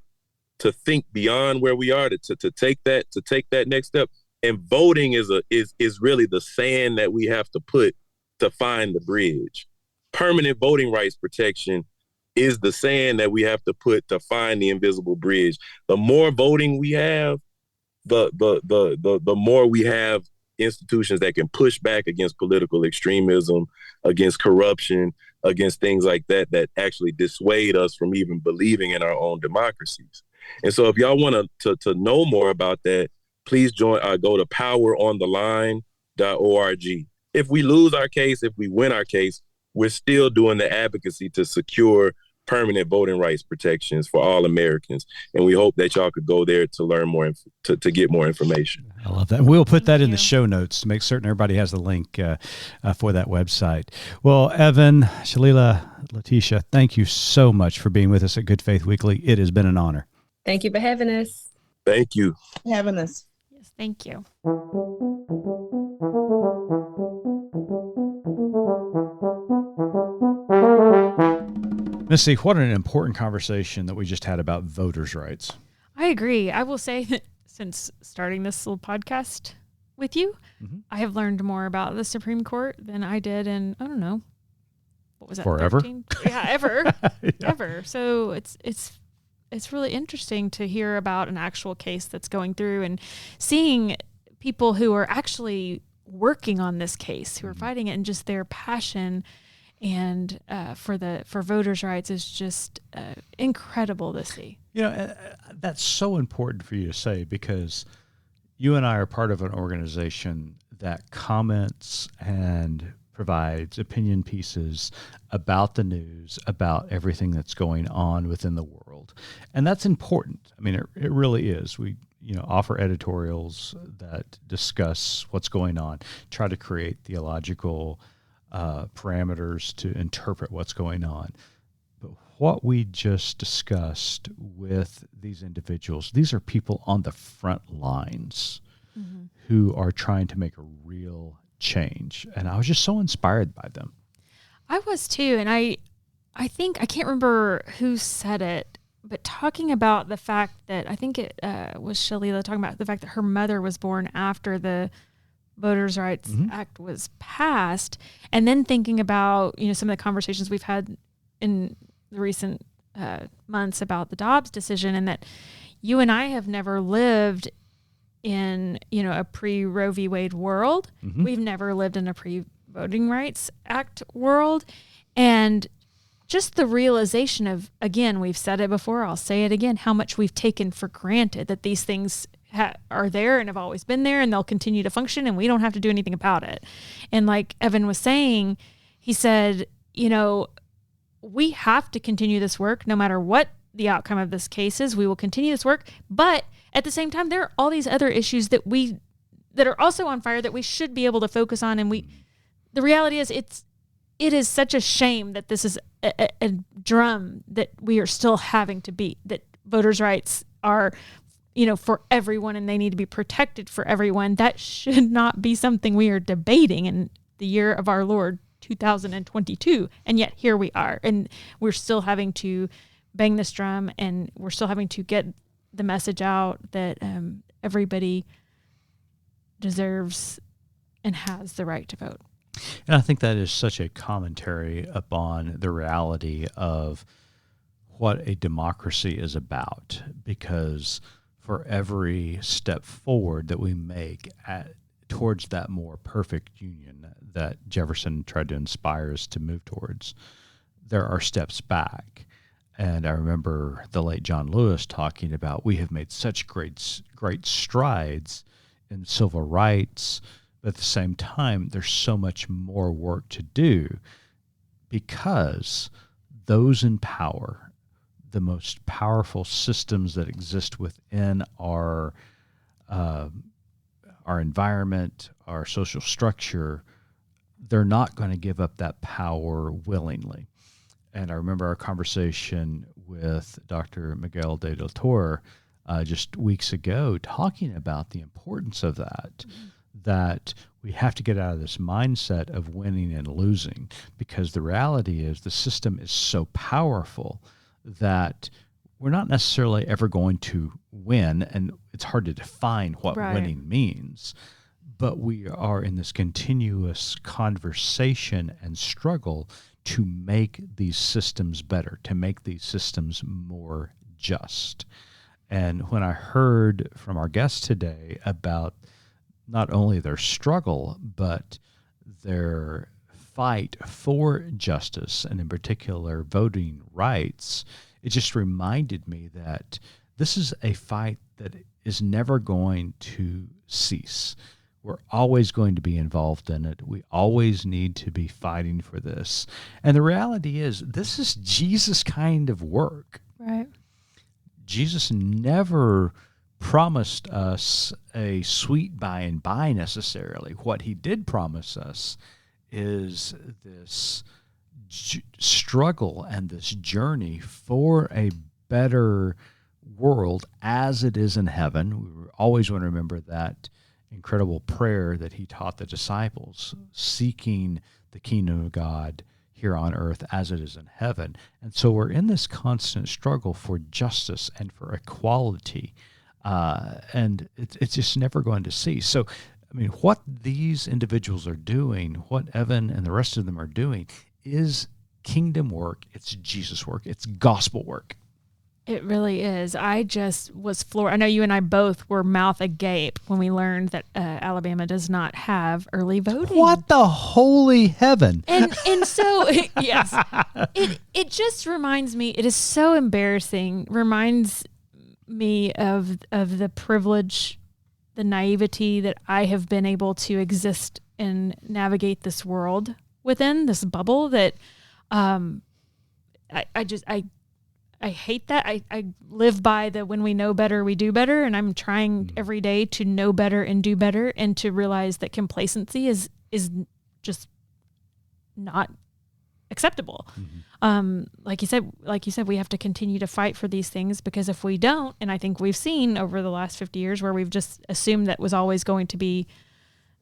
[SPEAKER 4] to think beyond where we are, to take that next step. And voting is really the sand that we have to put to find the bridge. Permanent voting rights protection is the sand that we have to put to find the invisible bridge. The more voting we have, the more we have institutions that can push back against political extremism, against corruption, against things like that actually dissuade us from even believing in our own democracies. And so if y'all want to know more about that, please go to powerontheline.org. If we lose our case, if we win our case, we're still doing the advocacy to secure permanent voting rights protections for all Americans. And we hope that y'all could go there to learn more, to get more information.
[SPEAKER 2] I love that. And we'll put that in the show notes to make certain everybody has the link for that website. Well, Evan, Shalela, Letitia, thank you so much for being with us at Good Faith Weekly. It has been an honor.
[SPEAKER 5] Thank you for having us.
[SPEAKER 4] Thank you.
[SPEAKER 1] For having us.
[SPEAKER 3] Yes, thank you.
[SPEAKER 2] Missy, what an important conversation that we just had about voters' rights.
[SPEAKER 3] I agree. I will say that since starting this little podcast with you, I have learned more about the Supreme Court than I did in, I don't know, what was that?
[SPEAKER 2] Forever?
[SPEAKER 3] 13? Yeah, ever.
[SPEAKER 2] Yeah.
[SPEAKER 3] Ever. So it's really interesting to hear about an actual case that's going through and seeing people who are actually working on this case, who are fighting it, and just their passion and for voters' rights is just incredible to see.
[SPEAKER 2] That's so important for you to say, because you and I are part of an organization that comments and provides opinion pieces about the news, about everything that's going on within the world. And that's important. I mean, it really is. We offer editorials that discuss what's going on, try to create theological parameters to interpret what's going on. But what we just discussed with these individuals, these are people on the front lines who are trying to make a real change. And I was just so inspired by them.
[SPEAKER 3] I was too. And I think, I can't remember who said it, but talking about the fact that, I think it was Shalela talking about the fact that her mother was born after the Voters' Rights Act was passed, and then thinking about, some of the conversations we've had in the recent months about the Dobbs decision, and that you and I have never lived in, a pre-Roe v. Wade world.
[SPEAKER 2] Mm-hmm.
[SPEAKER 3] We've never lived in a pre-Voting Rights Act world. And just the realization of, again, we've said it before, I'll say it again, how much we've taken for granted that these things are there and have always been there and they'll continue to function and we don't have to do anything about it. And like Evan was saying, he said, we have to continue this work no matter what the outcome of this case is. We will continue this work. But at the same time, there are all these other issues that are also on fire that we should be able to focus on. And the reality is it is such a shame that this is a drum that we are still having to beat, that voters' rights are, for everyone and they need to be protected for everyone. That should not be something we are debating in the year of our Lord 2022. And yet here we are, and we're still having to bang this drum, and we're still having to get the message out that everybody deserves and has the right to vote.
[SPEAKER 2] And I think that is such a commentary upon the reality of what a democracy is about, because for every step forward that we make towards that more perfect union that Jefferson tried to inspire us to move towards, there are steps back. And I remember the late John Lewis talking about, we have made such great strides in civil rights, but at the same time, there's so much more work to do, because those in power, the most powerful systems that exist within our environment, our social structure, they're not going to give up that power willingly. And I remember our conversation with Dr. Miguel de la Torre just weeks ago, talking about the importance of that, that we have to get out of this mindset of winning and losing, because the reality is the system is so powerful that we're not necessarily ever going to win, and it's hard to define what winning means, but we are in this continuous conversation and struggle to make these systems better, to make these systems more just. And when I heard from our guest today about not only their struggle, but their fight for justice, and in particular voting rights, it just reminded me that this is a fight that is never going to cease. We're always going to be involved in it. We always need to be fighting for this. And the reality is, this is Jesus' kind of work.
[SPEAKER 3] Right.
[SPEAKER 2] Jesus never promised us a sweet by and by necessarily. What he did promise us is this struggle and this journey for a better world as it is in heaven. We always want to remember that incredible prayer that he taught the disciples, seeking the kingdom of God here on earth as it is in heaven. And so we're in this constant struggle for justice and for equality, and it's just never going to cease. So, I mean, what these individuals are doing, what Evan and the rest of them are doing, is kingdom work. It's Jesus work. It's gospel work.
[SPEAKER 3] It really is. I just was floored. I know you and I both were mouth agape when we learned that Alabama does not have early voting.
[SPEAKER 2] What the holy heaven?
[SPEAKER 3] And so, yes, it just reminds me, it is so embarrassing, reminds me of the privilege, the naivety that I have been able to exist and navigate this world within, this bubble that I hate that. I live by the when we know better, we do better. And I'm trying every day to know better and do better, and to realize that complacency is just not acceptable. Mm-hmm. Like you said, we have to continue to fight for these things, because if we don't, and I think we've seen over the last 50 years where we've just assumed that was always going to be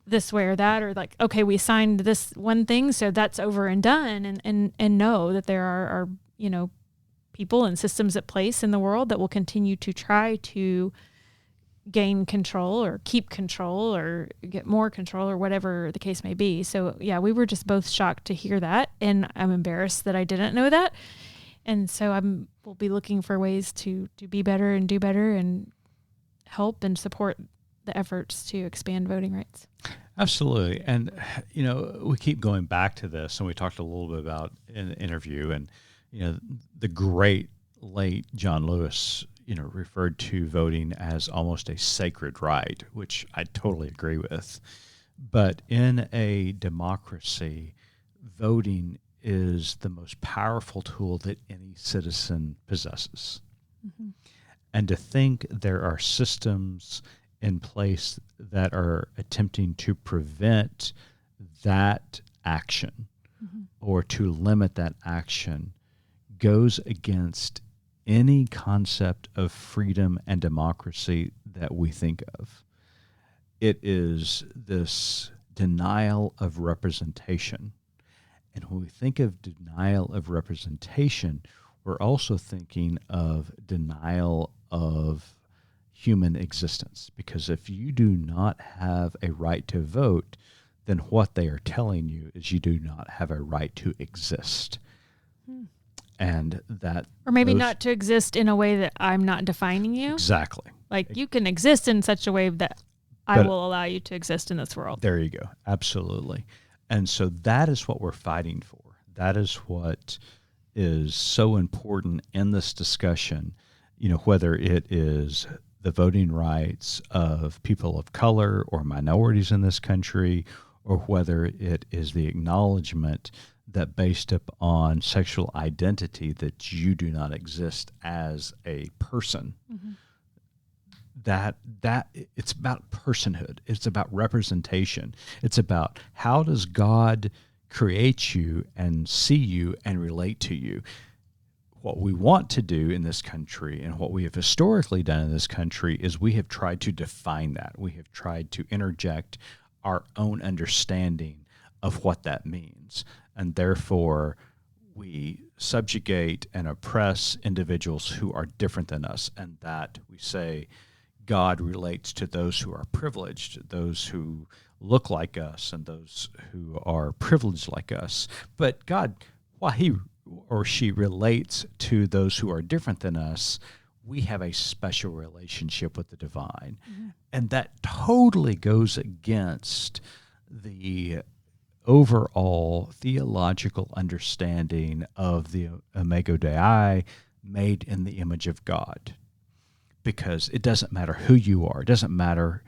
[SPEAKER 3] this way or that, or like, okay, we signed this one thing, so that's over and done. And know that there are people and systems at place in the world that will continue to try to gain control or keep control or get more control or whatever the case may be. So yeah, we were just both shocked to hear that, and I'm embarrassed that I didn't know that. And so we'll be looking for ways to be better and do better and help and support the efforts to expand voting rights.
[SPEAKER 2] Absolutely. And, we keep going back to this, and we talked a little bit about in the interview, and, the great late John Lewis, referred to voting as almost a sacred right, which I totally agree with. But in a democracy, voting is the most powerful tool that any citizen possesses. Mm-hmm. And to think there are systems in place that are attempting to prevent that action mm-hmm. or to limit that action goes against any concept of freedom and democracy that we think of. It is this denial of representation. And when we think of denial of representation, we're also thinking of denial of human existence. Because if you do not have a right to vote, then what they are telling you is you do not have a right to exist. And that,
[SPEAKER 3] or maybe not to exist in a way that I'm not defining you.
[SPEAKER 2] Exactly.
[SPEAKER 3] Like you can exist in such a way that I will allow you to exist in this world.
[SPEAKER 2] There you go. Absolutely. And so that is what we're fighting for. That is what is so important in this discussion, whether it is the voting rights of people of color or minorities in this country, or whether it is the acknowledgement that based upon sexual identity that you do not exist as a person. Mm-hmm. That it's about personhood. It's about representation. It's about how does God create you and see you and relate to you. What we want to do in this country and what we have historically done in this country is we have tried to define that. We have tried to interject our own understanding of what that means. And therefore, we subjugate and oppress individuals who are different than us. And that we say God relates to those who are privileged, those who look like us, and those who are privileged like us. But God, while he or she relates to those who are different than us, we have a special relationship with the divine. Mm-hmm. And that totally goes against the overall theological understanding of the Imago Dei, made in the image of God. Because it doesn't matter who you are. It doesn't matter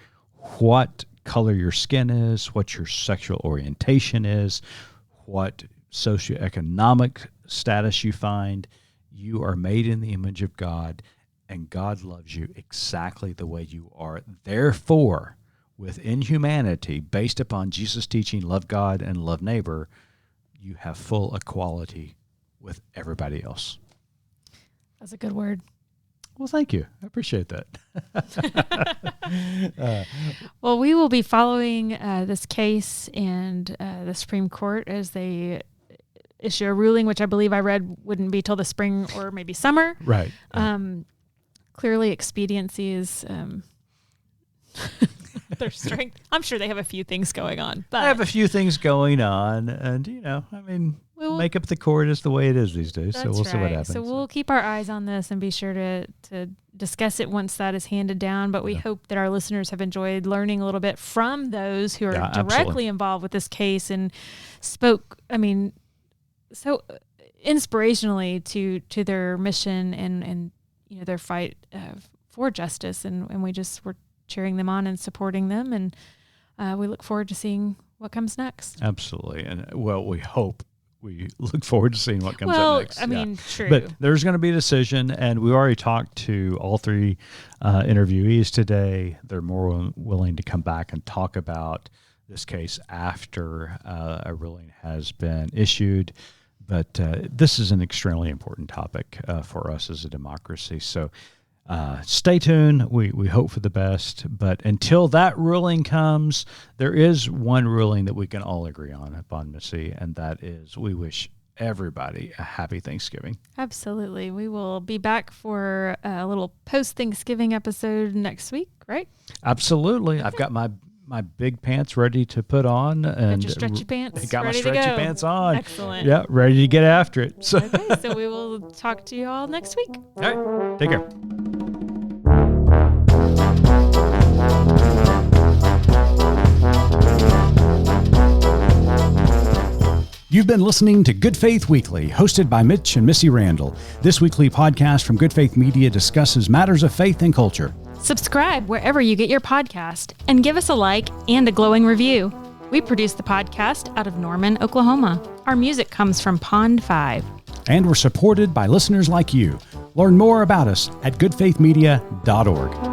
[SPEAKER 2] what color your skin is, what your sexual orientation is, what socioeconomic status you find. You are made in the image of God, and God loves you exactly the way you are. Therefore, within humanity, based upon Jesus' teaching, love God and love neighbor, you have full equality with everybody else.
[SPEAKER 3] That's a good word.
[SPEAKER 2] Well, thank you. I appreciate that.
[SPEAKER 3] Well, we will be following this case and the Supreme Court as they issue a ruling, which I believe I read wouldn't be till the spring or maybe summer.
[SPEAKER 2] Right.
[SPEAKER 3] Clearly, expediency is their strength. I'm sure they have a few things going on. But
[SPEAKER 2] I have a few things going on, and makeup the court is the way it is these days. So we'll see what happens.
[SPEAKER 3] So we'll keep our eyes on this and be sure to discuss it once that is handed down. But we hope that our listeners have enjoyed learning a little bit from those who are directly involved with this case and spoke, so inspirationally to their mission and their fight for justice. And we just were cheering them on and supporting them. And we look forward to seeing what comes next.
[SPEAKER 2] Absolutely. And we look forward to seeing what comes up next.
[SPEAKER 3] True.
[SPEAKER 2] But there's going to be a decision, and we already talked to all three interviewees today. They're more willing to come back and talk about this case after a ruling has been issued. But this is an extremely important topic for us as a democracy. So stay tuned. We hope for the best. But until that ruling comes, there is one ruling that we can all agree upon, Missy, and that is we wish everybody a happy Thanksgiving.
[SPEAKER 3] Absolutely. We will be back for a little post-Thanksgiving episode next week, right?
[SPEAKER 2] Absolutely. Okay. I've got my big pants ready to put on. And
[SPEAKER 3] your stretchy pants.
[SPEAKER 2] Got my stretchy pants on.
[SPEAKER 3] Excellent.
[SPEAKER 2] Yeah, ready to get after it. So.
[SPEAKER 3] Okay, so we will talk to you all next week.
[SPEAKER 2] All right. Take care. You've been listening to Good Faith Weekly, hosted by Mitch and Missy Randall. This weekly podcast from Good Faith Media discusses matters of faith and culture.
[SPEAKER 3] Subscribe wherever you get your podcast and give us a like and a glowing review. We produce the podcast out of Norman, Oklahoma. Our music comes from Pond 5.
[SPEAKER 2] And we're supported by listeners like you. Learn more about us at goodfaithmedia.org.